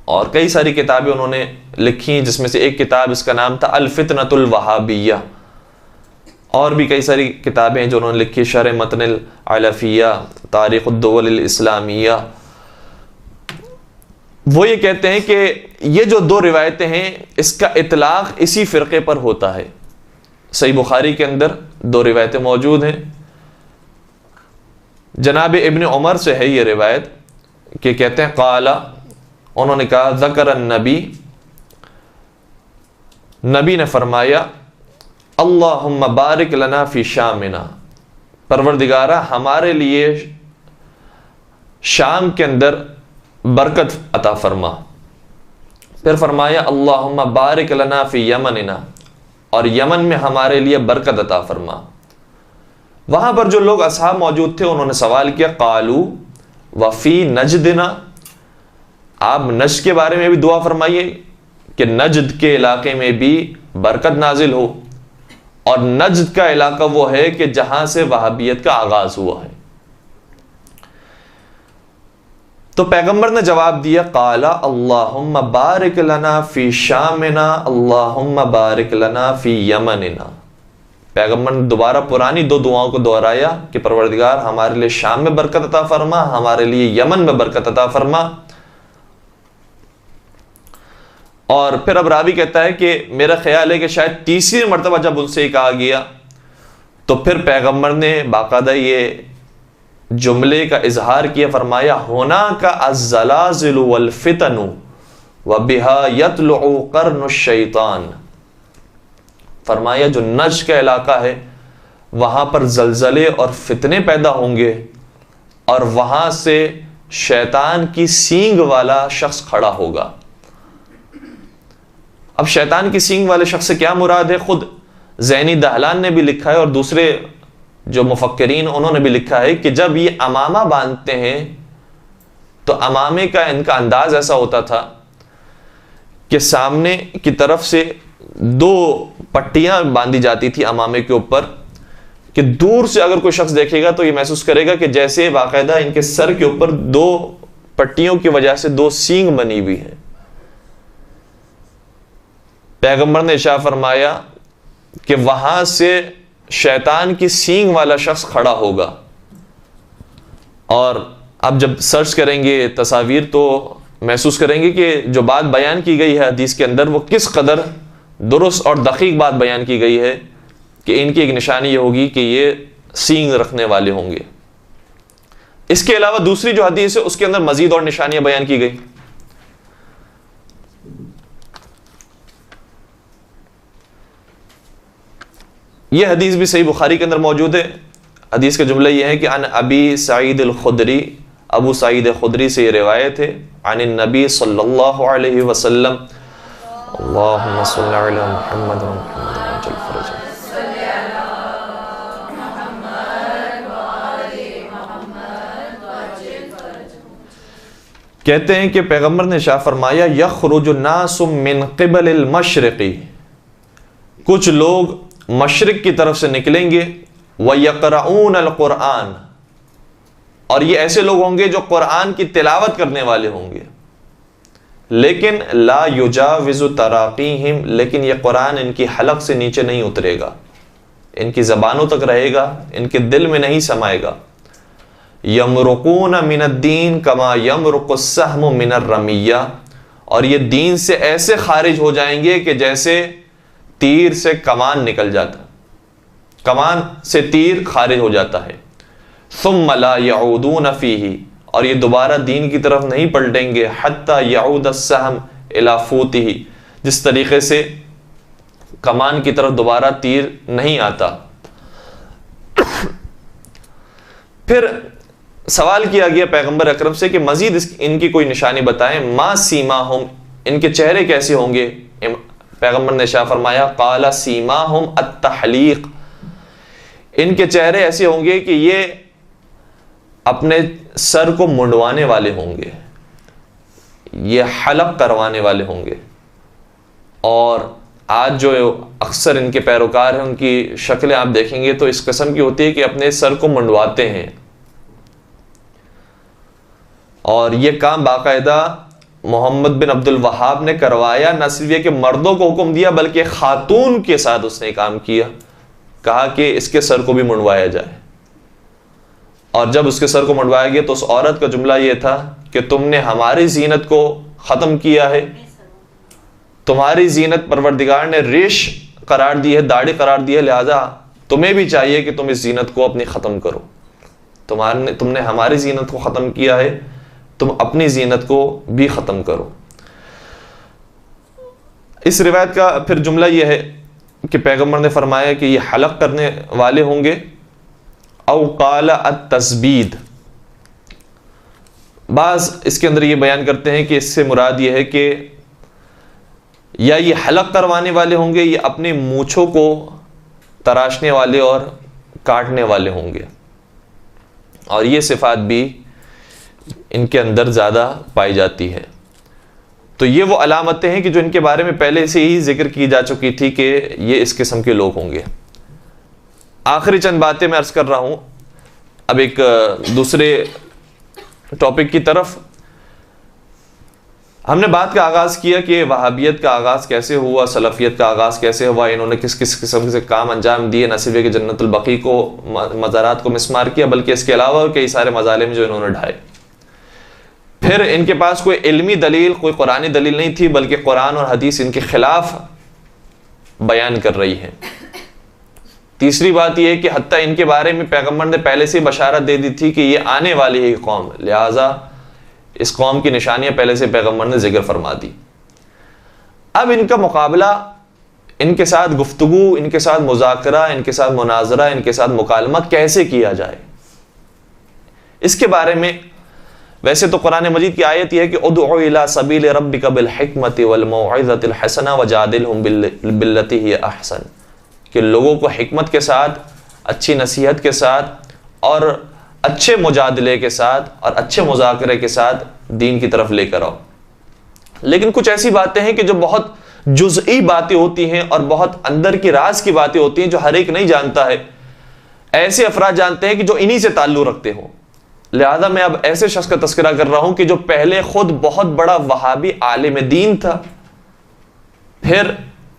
اور کئی ساری کتابیں انہوں نے لکھی، جس میں سے ایک کتاب اس کا نام تھا الفتنۃ الوہابیہ، اور بھی کئی ساری کتابیں جو انہوں نے لکھی، شرح متن العلفیہ، تاریخ الدول الاسلامیہ۔ وہ یہ کہتے ہیں کہ یہ جو دو روایتیں ہیں اس کا اطلاق اسی فرقے پر ہوتا ہے۔ صحیح بخاری کے اندر دو روایتیں موجود ہیں، جناب ابن عمر سے ہے یہ روایت کہ کہتے ہیں قال، انہوں نے کہا ذکر النبی، نبی نے فرمایا اللہم بارک لنا فی شامنا، پروردگارہ ہمارے لیے شام کے اندر برکت عطا فرما۔ پھر فرمایا اللہم بارک لنا فی یمننا، اور یمن میں ہمارے لیے برکت عطا فرما۔ وہاں پر جو لوگ اصحاب موجود تھے انہوں نے سوال کیا قالو وفی نجدنا، آپ نجد کے بارے میں بھی دعا فرمائیے کہ نجد کے علاقے میں بھی برکت نازل ہو، اور نجد کا علاقہ وہ ہے کہ جہاں سے وہابیت کا آغاز ہوا ہے۔ تو پیغمبر نے جواب دیا قال اللہم بارک لنا فی شامنا اللہم بارک لنا فی یمننا۔ پیغمبر نے دوبارہ پرانی دو دعاؤں کو دہرایا کہ پروردگار ہمارے لیے شام میں برکت عطا فرما، ہمارے لیے یمن میں برکت عطا فرما۔ اور پھر اب راوی کہتا ہے کہ میرا خیال ہے کہ شاید تیسری مرتبہ جب ان سے یہ کہا گیا تو پھر پیغمبر نے باقاعدہ یہ جملے کا اظہار کیا، فرمایا ہونا کا الزلازل والفتن وبها يطلع قرن الشیطان، فرمایا جو نجد کا علاقہ ہے وہاں پر زلزلے اور فتنے پیدا ہوں گے، اور وہاں سے شیطان کی سینگ والا شخص کھڑا ہوگا۔ اب شیطان کی سینگ والے شخص سے کیا مراد ہے؟ خود زینی دہلان نے بھی لکھا ہے، اور دوسرے جو مفکرین انہوں نے بھی لکھا ہے کہ جب یہ امامہ باندھتے ہیں تو امامے کا ان کا انداز ایسا ہوتا تھا کہ سامنے کی طرف سے دو پٹیاں باندھی جاتی تھی امامے کے اوپر، کہ دور سے اگر کوئی شخص دیکھے گا تو یہ محسوس کرے گا کہ جیسے باقاعدہ ان کے سر کے اوپر دو پٹیوں کی وجہ سے دو سینگ بنی ہوئی ہے۔ پیغمبر نے ارشاد فرمایا کہ وہاں سے شیطان کی سینگ والا شخص کھڑا ہوگا، اور اب جب سرچ کریں گے تصاویر تو محسوس کریں گے کہ جو بات بیان کی گئی ہے حدیث کے اندر وہ کس قدر درست اور دقیق بات بیان کی گئی ہے کہ ان کی ایک نشانی یہ ہوگی کہ یہ سینگ رکھنے والے ہوں گے۔ اس کے علاوہ دوسری جو حدیث ہے اس کے اندر مزید اور نشانیاں بیان کی گئی۔ یہ حدیث بھی صحیح بخاری کے اندر موجود ہے۔ حدیث کا جملہ یہ ہے کہ عن ابی سعید الخدری، ابو سعید خدری سے یہ روایت ہے، عن النبی صلی اللہ علیہ وسلم، اللہم صلی علی محمد و محمد وعجل فرجہ۔ کہتے ہیں کہ پیغمبر نے ارشاد فرمایا یخرج الناس من قبل المشرق، کچھ لوگ مشرق کی طرف سے نکلیں گے، وَيَقْرَعُونَ الْقُرْآنَ، اور یہ ایسے لوگ ہوں گے جو قرآن کی تلاوت کرنے والے ہوں گے، لیکن لا یجاوز تراقیہم، لیکن یہ قرآن ان کی حلق سے نیچے نہیں اترے گا، ان کی زبانوں تک رہے گا، ان کے دل میں نہیں سمائے گا۔ یمرقون من الدین کما یمرق السہم من الرمیہ، اور یہ دین سے ایسے خارج ہو جائیں گے کہ جیسے تیر سے کمان نکل جاتا، کمان سے تیر خارج ہو جاتا ہے۔ ثم لا یعودون فیہ، اور یہ دوبارہ دین کی طرف نہیں پلٹیں گے، حتی یعود السہم الی فوتہ، جس طریقے سے کمان کی طرف دوبارہ تیر نہیں آتا۔ پھر سوال کیا گیا پیغمبر اکرم سے کہ مزید ان کی کوئی نشانی بتائیں، ما سیماہم، ان کے چہرے کیسے ہوں گے؟ پیغمبر نے ارشاد فرمایا قال سیماہم التحلیق، ان کے چہرے ایسے ہوں گے کہ یہ اپنے سر کو منڈوانے والے ہوں گے، یہ حلق کروانے والے ہوں گے، اور آج جو اکثر ان کے پیروکار ہیں ان کی شکلیں آپ دیکھیں گے تو اس قسم کی ہوتی ہے کہ اپنے سر کو منڈواتے ہیں، اور یہ کام باقاعدہ محمد بن عبد الوہاب نے کروایا. نہ صرف یہ کہ مردوں کو حکم دیا بلکہ خاتون کے ساتھ اس نے کام کیا، کہا کہ اس کے سر کو بھی منڈوایا جائے. اور جب اس کے سر کو منڈوایا گیا تو اس عورت کا جملہ یہ تھا کہ تم نے ہماری زینت کو ختم کیا ہے، تمہاری زینت پروردگار نے ریش قرار دی ہے، داڑھی قرار دی ہے، لہذا تمہیں بھی چاہیے کہ تم اس زینت کو اپنی ختم کرو. تم نے ہماری زینت کو ختم کیا ہے، تم اپنی زینت کو بھی ختم کرو. اس روایت کا پھر جملہ یہ ہے کہ پیغمبر نے فرمایا کہ یہ حلق کرنے والے ہوں گے، او قال التسبید. بعض اس کے اندر یہ بیان کرتے ہیں کہ اس سے مراد یہ ہے کہ یا یہ حلق کروانے والے ہوں گے یا اپنے مونچھوں کو تراشنے والے اور کاٹنے والے ہوں گے، اور یہ صفات بھی ان کے اندر زیادہ پائی جاتی ہے. تو یہ وہ علامتیں ہیں کہ جو ان کے بارے میں پہلے سے ہی ذکر کی جا چکی تھی کہ یہ اس قسم کے لوگ ہوں گے. آخری چند باتیں میں عرض کر رہا ہوں اب ایک دوسرے ٹاپک کی طرف. ہم نے بات کا آغاز کیا کہ وہابیت کا آغاز کیسے ہوا، سلفیت کا آغاز کیسے ہوا، انہوں نے کس کس قسم سے کام انجام دیے، نہ صرف کہ جنت البقیع کو، مزارات کو مسمار کیا، بلکہ اس کے علاوہ کئی سارے مظالم جو انہوں نے ڈھائے. پھر ان کے پاس کوئی علمی دلیل، کوئی قرآنی دلیل نہیں تھی، بلکہ قرآن اور حدیث ان کے خلاف بیان کر رہی ہے. تیسری بات یہ ہے کہ حتیٰ ان کے بارے میں پیغمبر نے پہلے سے بشارت دے دی تھی کہ یہ آنے والی ہے قوم، لہٰذا اس قوم کی نشانیاں پہلے سے پیغمبر نے ذکر فرما دی. اب ان کا مقابلہ، ان کے ساتھ گفتگو، ان کے ساتھ مذاکرہ، ان کے ساتھ مناظرہ، ان کے ساتھ مکالمہ کیسے کیا جائے، اس کے بارے میں ویسے تو قرآن مجید کی آیت یہ ہے کہ ادعو الی سبیل ربک بالحکمۃ والموعظۃ الحسنہ وجادلہم باللتی ہی احسن، کہ لوگوں کو حکمت کے ساتھ، اچھی نصیحت کے ساتھ اور اچھے مجادلے کے ساتھ اور اچھے مذاکرے کے ساتھ دین کی طرف لے کر آؤ. لیکن کچھ ایسی باتیں ہیں کہ جو بہت جزئی باتیں ہوتی ہیں اور بہت اندر کی راز کی باتیں ہوتی ہیں جو ہر ایک نہیں جانتا ہے. ایسے افراد جانتے ہیں کہ جو انہی سے تعلق رکھتے ہوں. لہذا میں اب ایسے شخص کا تذکرہ کر رہا ہوں کہ جو پہلے خود بہت بڑا وہابی عالم دین تھا، پھر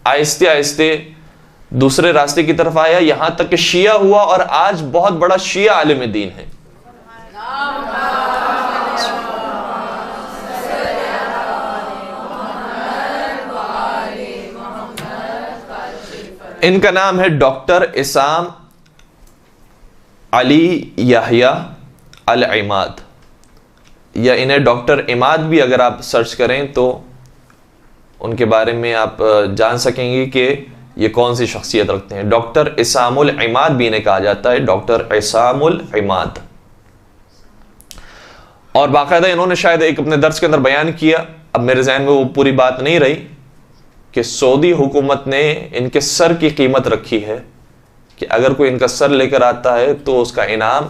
آہستہ آہستہ دوسرے راستے کی طرف آیا، یہاں تک کہ شیعہ ہوا اور آج بہت بڑا شیعہ عالم دین ہے. ان کا نام ہے ڈاکٹر عصام علی یحییٰ العماد، یا انہیں ڈاکٹر عماد بھی اگر آپ سرچ کریں تو ان کے بارے میں آپ جان سکیں گے کہ یہ کون سی شخصیت رکھتے ہیں. ڈاکٹر عصام العماد بھی انہیں کہا جاتا ہے، ڈاکٹر عصام العماد. اور باقاعدہ انہوں نے شاید ایک اپنے درس کے اندر بیان کیا، اب میرے ذہن میں وہ پوری بات نہیں رہی، کہ سعودی حکومت نے ان کے سر کی قیمت رکھی ہے کہ اگر کوئی ان کا سر لے کر آتا ہے تو اس کا انعام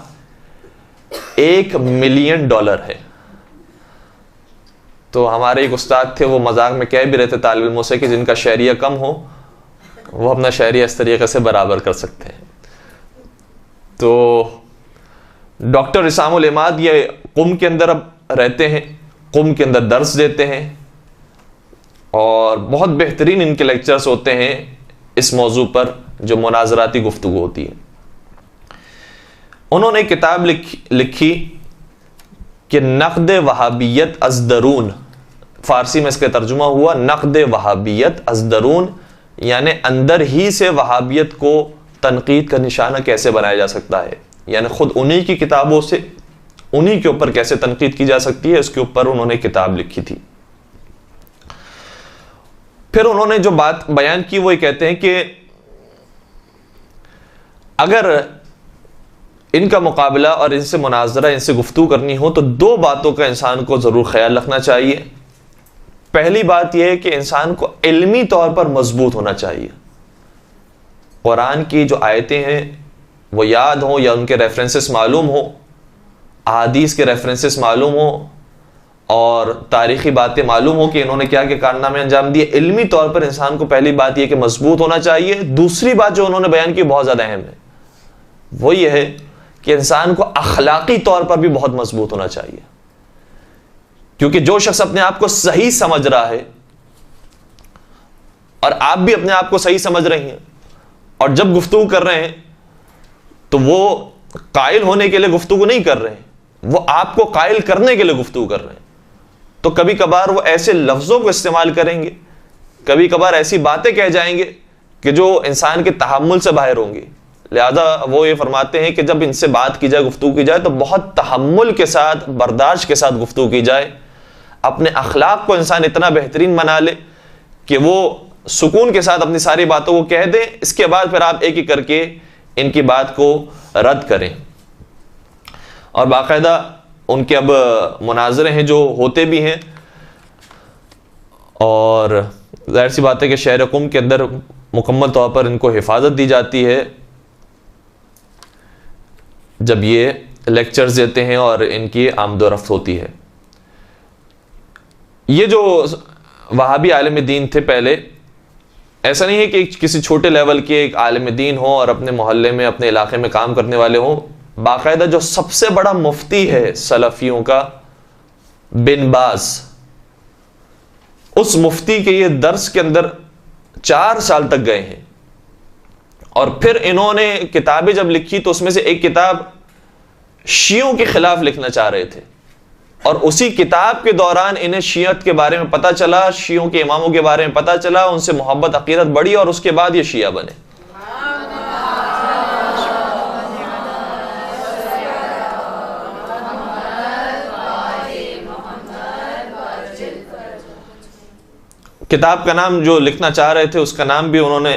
$1,000,000 ہے. تو ہمارے ایک استاد تھے، وہ مذاق میں کہہ بھی رہے تھے طالب علموں سے کہ جن کا شہریہ کم ہو وہ اپنا شہریہ اس طریقے سے برابر کر سکتے ہیں. تو ڈاکٹر عصام العماد یہ قم کے اندر اب رہتے ہیں، قم کے اندر درس دیتے ہیں، اور بہت بہترین ان کے لیکچرز ہوتے ہیں اس موضوع پر جو مناظراتی گفتگو ہوتی ہے. انہوں نے ایک کتاب لکھی کہ نقد وہابیت از درون، فارسی میں اس کا ترجمہ ہوا نقد وہابیت از درون، یعنی اندر ہی سے وہابیت کو تنقید کا نشانہ کیسے بنایا جا سکتا ہے، یعنی خود انہی کی کتابوں سے انہی کے اوپر کیسے تنقید کی جا سکتی ہے، اس کے اوپر انہوں نے کتاب لکھی تھی. پھر انہوں نے جو بات بیان کی وہ یہ کہتے ہیں کہ اگر ان کا مقابلہ اور ان سے مناظرہ، ان سے گفتگو کرنی ہو تو دو باتوں کا انسان کو ضرور خیال رکھنا چاہیے. پہلی بات یہ ہے کہ انسان کو علمی طور پر مضبوط ہونا چاہیے. قرآن کی جو آیتیں ہیں وہ یاد ہوں یا ان کے ریفرنسز معلوم ہوں، احادیث کے ریفرنسز معلوم ہوں، اور تاریخی باتیں معلوم ہو کہ انہوں نے کیا کیا کارنامے انجام دیے. علمی طور پر انسان کو پہلی بات یہ کہ مضبوط ہونا چاہیے. دوسری بات جو انہوں نے بیان کی بہت زیادہ اہم ہے, وہ یہ ہے کہ انسان کو اخلاقی طور پر بھی بہت مضبوط ہونا چاہیے. کیونکہ جو شخص اپنے آپ کو صحیح سمجھ رہا ہے, اور آپ بھی اپنے آپ کو صحیح سمجھ رہی ہیں, اور جب گفتگو کر رہے ہیں تو وہ قائل ہونے کے لیے گفتگو نہیں کر رہے ہیں, وہ آپ کو قائل کرنے کے لیے گفتگو کر رہے ہیں, تو کبھی کبھار وہ ایسے لفظوں کو استعمال کریں گے, کبھی کبھار ایسی باتیں کہہ جائیں گے کہ جو انسان کے تحمل سے باہر ہوں گی. لہذا وہ یہ فرماتے ہیں کہ جب ان سے بات کی جائے, گفتگو کی جائے, تو بہت تحمل کے ساتھ, برداشت کے ساتھ گفتگو کی جائے. اپنے اخلاق کو انسان اتنا بہترین بنا لے کہ وہ سکون کے ساتھ اپنی ساری باتوں کو کہہ دیں. اس کے بعد پھر آپ ایک ایک کر کے ان کی بات کو رد کریں. اور باقاعدہ ان کے اب مناظرے ہیں جو ہوتے بھی ہیں, اور ظاہر سی بات ہے کہ شہر قم کے اندر مکمل طور پر ان کو حفاظت دی جاتی ہے جب یہ لیکچرز دیتے ہیں اور ان کی آمد و رفت ہوتی ہے. یہ جو وہابی عالم دین تھے پہلے, ایسا نہیں ہے کہ کسی چھوٹے لیول کے ایک عالم دین ہو اور اپنے محلے میں, اپنے علاقے میں کام کرنے والے ہوں. باقاعدہ جو سب سے بڑا مفتی ہے سلفیوں کا, بن باز, اس مفتی کے یہ درس کے اندر 4 سال تک گئے ہیں. اور پھر انہوں نے کتابیں جب لکھی تو اس میں سے ایک کتاب شیعوں کے خلاف لکھنا چاہ رہے تھے, اور اسی کتاب کے دوران انہیں شیعت کے بارے میں پتہ چلا, شیعوں کے اماموں کے بارے میں پتہ چلا, ان سے محبت عقیدت بڑھی, اور اس کے بعد یہ شیعہ بنے. کتاب کا نام جو لکھنا چاہ رہے تھے اس کا نام بھی انہوں نے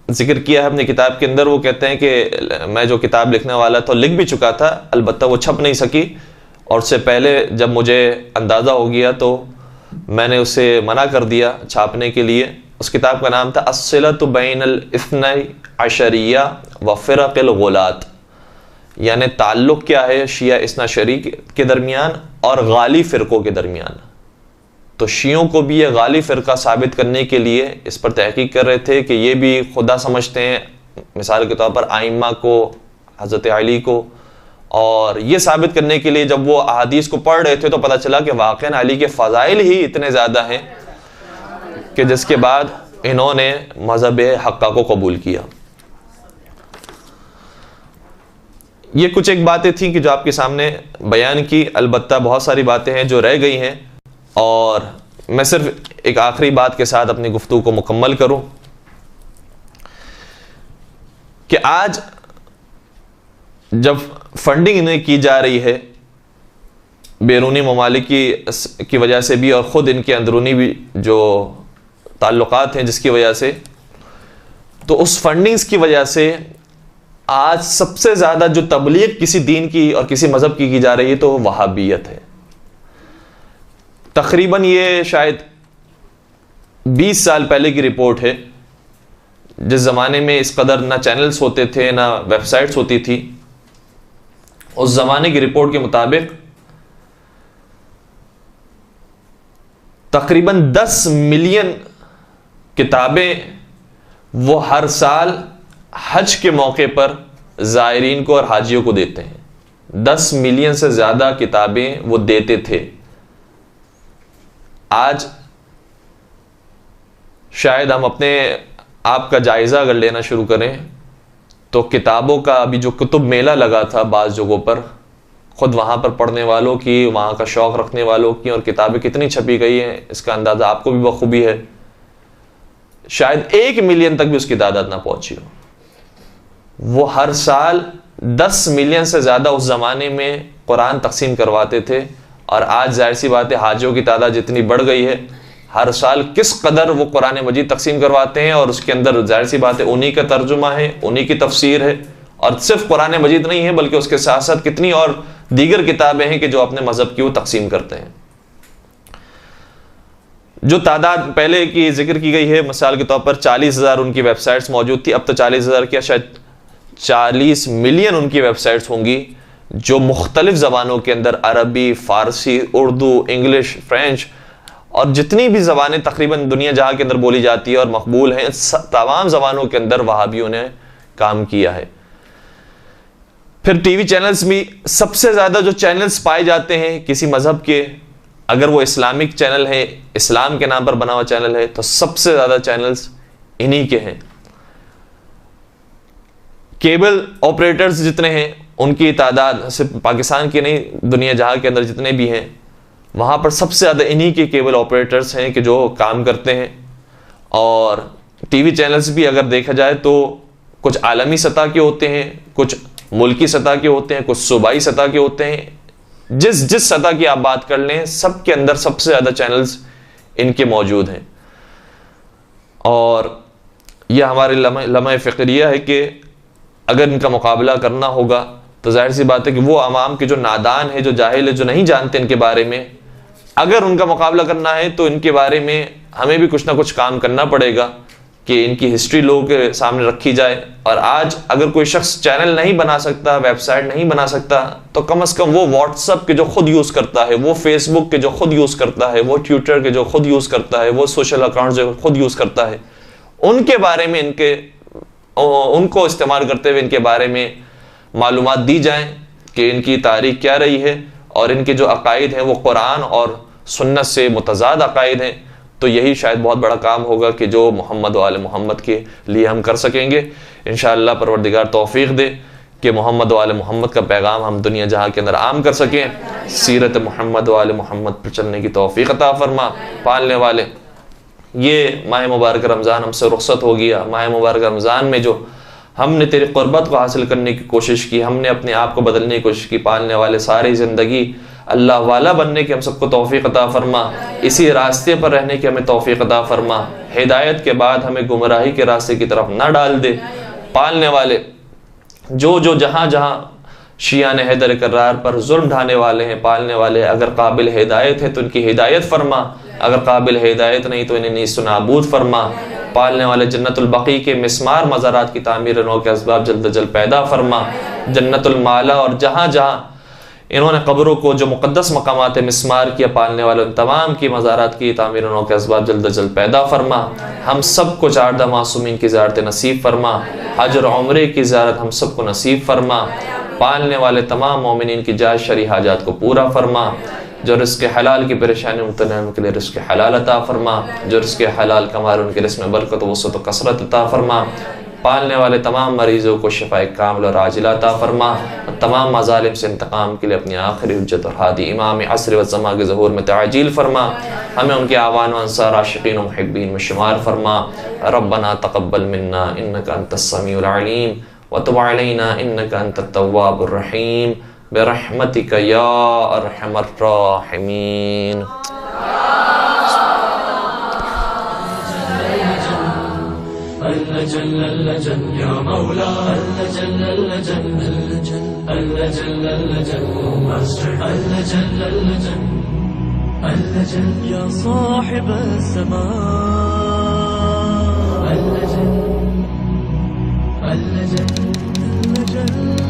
ذکر کیا ہے اپنی کتاب کے اندر. وہ کہتے ہیں کہ میں جو کتاب لکھنے والا تھا لکھ بھی چکا تھا, البتہ وہ چھپ نہیں سکی, اور اس سے پہلے جب مجھے اندازہ ہو گیا تو میں نے اسے منع کر دیا چھاپنے کے لیے. اس کتاب کا نام تھا الصلۃ بین الاثنی عشریہ و فرق الغلاۃ, یعنی تعلق کیا ہے شیعہ اثنا عشری کے درمیان اور غالی فرقوں کے درمیان. تو شیعوں کو بھی یہ غالی فرقہ ثابت کرنے کے لیے اس پر تحقیق کر رہے تھے کہ یہ بھی خدا سمجھتے ہیں, مثال کے طور پر آئمہ کو, حضرت علی کو, اور یہ ثابت کرنے کے لیے جب وہ احادیث کو پڑھ رہے تھے تو پتہ چلا کہ واقعاً علی کے فضائل ہی اتنے زیادہ ہیں کہ جس کے بعد انہوں نے مذہب حقہ کو قبول کیا. یہ کچھ ایک باتیں تھیں کہ جو آپ کے سامنے بیان کی, البتہ بہت ساری باتیں ہیں جو رہ گئی ہیں, اور میں صرف ایک آخری بات کے ساتھ اپنی گفتگو کو مکمل کروں کہ آج جب فنڈنگ انہیں کی جا رہی ہے بیرونی ممالک کی وجہ سے بھی, اور خود ان کے اندرونی بھی جو تعلقات ہیں جس کی وجہ سے, تو اس فنڈنگز کی وجہ سے آج سب سے زیادہ جو تبلیغ کسی دین کی اور کسی مذہب کی جا رہی ہے تو وہ وہابیت ہے. تقریباً یہ شاید 20 سال پہلے کی رپورٹ ہے, جس زمانے میں اس قدر نہ چینلز ہوتے تھے نہ ویب سائٹس ہوتی تھی. اس زمانے کی رپورٹ کے مطابق تقریباً 10 ملین کتابیں وہ ہر سال حج کے موقع پر زائرین کو اور حاجیوں کو دیتے ہیں. 10 ملین سے زیادہ کتابیں وہ دیتے تھے. آج شاید ہم اپنے آپ کا جائزہ اگر لینا شروع کریں تو کتابوں کا ابھی جو کتب میلہ لگا تھا بعض جگہوں پر, خود وہاں پر پڑھنے والوں کی, وہاں کا شوق رکھنے والوں کی, اور کتابیں کتنی چھپی گئی ہیں اس کا اندازہ آپ کو بھی بخوبی ہے. شاید 1 ملین تک بھی اس کی تعداد نہ پہنچی ہو. وہ ہر سال 10 ملین سے زیادہ اس زمانے میں قرآن تقسیم کرواتے تھے, اور آج ظاہر سی بات ہے حاجیوں کی تعداد جتنی بڑھ گئی ہے, ہر سال کس قدر وہ قرآن مجید تقسیم کرواتے ہیں, اور اس کے اندر ظاہر سی بات ہے انہی کا ترجمہ ہے, انہی کی تفسیر ہے, اور صرف قرآن مجید نہیں ہے بلکہ اس کے ساتھ ساتھ کتنی اور دیگر کتابیں ہیں کہ جو اپنے مذہب کی وہ تقسیم کرتے ہیں. جو تعداد پہلے کی ذکر کی گئی ہے, مثال کے طور پر 40,000 ان کی ویب سائٹس موجود تھی, اب تو 40,000 کیا شاید 40 ملین ان کی ویب سائٹس ہوں گی جو مختلف زبانوں کے اندر عربی، فارسی، اردو، انگلش، فرینچ اور جتنی بھی زبانیں تقریباً دنیا جہاں کے اندر بولی جاتی ہے اور مقبول ہیں، تمام زبانوں کے اندر وہابیوں نے کام کیا ہے۔ پھر ٹی وی چینلز بھی سب سے زیادہ جو چینلز پائے جاتے ہیں کسی مذہب کے، اگر وہ اسلامک چینل ہے، اسلام کے نام پر بنا ہوا چینل ہے، تو سب سے زیادہ چینلز انہی کے ہیں۔ کیبل آپریٹرز جتنے ہیں ان کی تعداد صرف پاکستان کی نہیں، دنیا جہاں کے اندر جتنے بھی ہیں وہاں پر سب سے زیادہ انہی کے کیبل آپریٹرز ہیں کہ جو کام کرتے ہیں۔ اور ٹی وی چینلز بھی اگر دیکھا جائے تو کچھ عالمی سطح کے ہوتے ہیں، کچھ ملکی سطح کے ہوتے ہیں، کچھ صوبائی سطح کے ہوتے ہیں۔ جس سطح کی آپ بات کر لیں، سب کے اندر سب سے زیادہ چینلز ان کے موجود ہیں۔ اور یہ ہمارے لمحہ فکریہ ہے کہ اگر ان کا مقابلہ کرنا ہوگا تو ظاہر سی بات ہے کہ وہ عوام کے جو نادان ہے، جو جاہل ہے، جو نہیں جانتے ان کے بارے میں، اگر ان کا مقابلہ کرنا ہے تو ان کے بارے میں ہمیں بھی کچھ نہ کچھ کام کرنا پڑے گا کہ ان کی ہسٹری لوگوں کے سامنے رکھی جائے۔ اور آج اگر کوئی شخص چینل نہیں بنا سکتا، ویب سائٹ نہیں بنا سکتا، تو کم از کم وہ واٹس ایپ کے جو خود یوز کرتا ہے، وہ فیس بک کے جو خود یوز کرتا ہے، وہ ٹویٹر کے جو خود یوز کرتا ہے، وہ سوشل اکاؤنٹ جو خود یوز کرتا ہے، ان کے بارے میں ان کو استعمال کرتے ہوئے ان کے بارے میں معلومات دی جائیں کہ ان کی تاریخ کیا رہی ہے اور ان کے جو عقائد ہیں وہ قرآن اور سنت سے متضاد عقائد ہیں۔ تو یہی شاید بہت بڑا کام ہوگا کہ جو محمد و آل محمد کے لیے ہم کر سکیں گے۔ انشاءاللہ پروردگار توفیق دے کہ محمد و آل محمد کا پیغام ہم دنیا جہاں کے اندر عام کر سکیں، سیرت محمد و آل محمد پر چلنے کی توفیق عطا فرما۔ پالنے والے، یہ ماہ مبارک رمضان ہم سے رخصت ہو گیا۔ ماہ مبارک رمضان میں جو ہم نے تیری قربت کو حاصل کرنے کی کوشش کی، ہم نے اپنے آپ کو بدلنے کی کوشش کی، پالنے والے ساری زندگی اللہ والا بننے کی ہم سب کو توفیق عطا فرما، اسی راستے پر رہنے کی ہمیں توفیق عطا فرما، ہدایت کے بعد ہمیں گمراہی کے راستے کی طرف نہ ڈال دے۔ پالنے والے، جو جہاں جہاں شیعان حیدر کرار پر ظلم ڈھانے والے ہیں، پالنے والے اگر قابل ہدایت ہے تو ان کی ہدایت فرما، اگر قابل ہدایت نہیں تو انہیں نیست و نابود فرما۔ پالنے والے، جنت البقیع کے مسمار مزارات کی تعمیر نو کے اسباب جلد از جلد پیدا فرما۔ جنت المالا اور جہاں جہاں انہوں نے قبروں کو جو مقدس مقامات مسمار کیا، پالنے والے ان تمام کی مزارات کی تعمیر نو کے اسباب جلد از جلد پیدا فرما۔ ہم سب کو 14 معصومین کی زیارت نصیب فرما، حج اور عمرے کی زیارت ہم سب کو نصیب فرما۔ پالنے والے تمام مومنین کی جائز شرعی حاجات کو پورا فرما، جو رزق حلال کی پریشانی مبتلا ہیں ان کے لیے رزق حلال عطا فرما، جو رزق حلال کما رہے ان کے رزق میں برکت و وسعت و کثرت عطا فرما۔ پالنے والے تمام مریضوں کو شفاء کامل اور عاجلہ عطا فرما، اور تمام مظالم سے انتقام کے لیے اپنی آخری حجت اور ہادی امام عصر و زمان کے ظہور میں تعجیل فرما، ہمیں ان کے اعوان و انصار عاشقین و محبین میں شمار فرما۔ ربنا تقبل منا انک انت السمیع العلیم وتب علینا انک انت التواب الرحیم برحمتک یا ارحم الراحمین۔ اللجل اللجل یا مولا اللجل اللجل اللجل اللجل اللجل اللجل اللجل یا صاحب السماء اللجل اللجل اللجل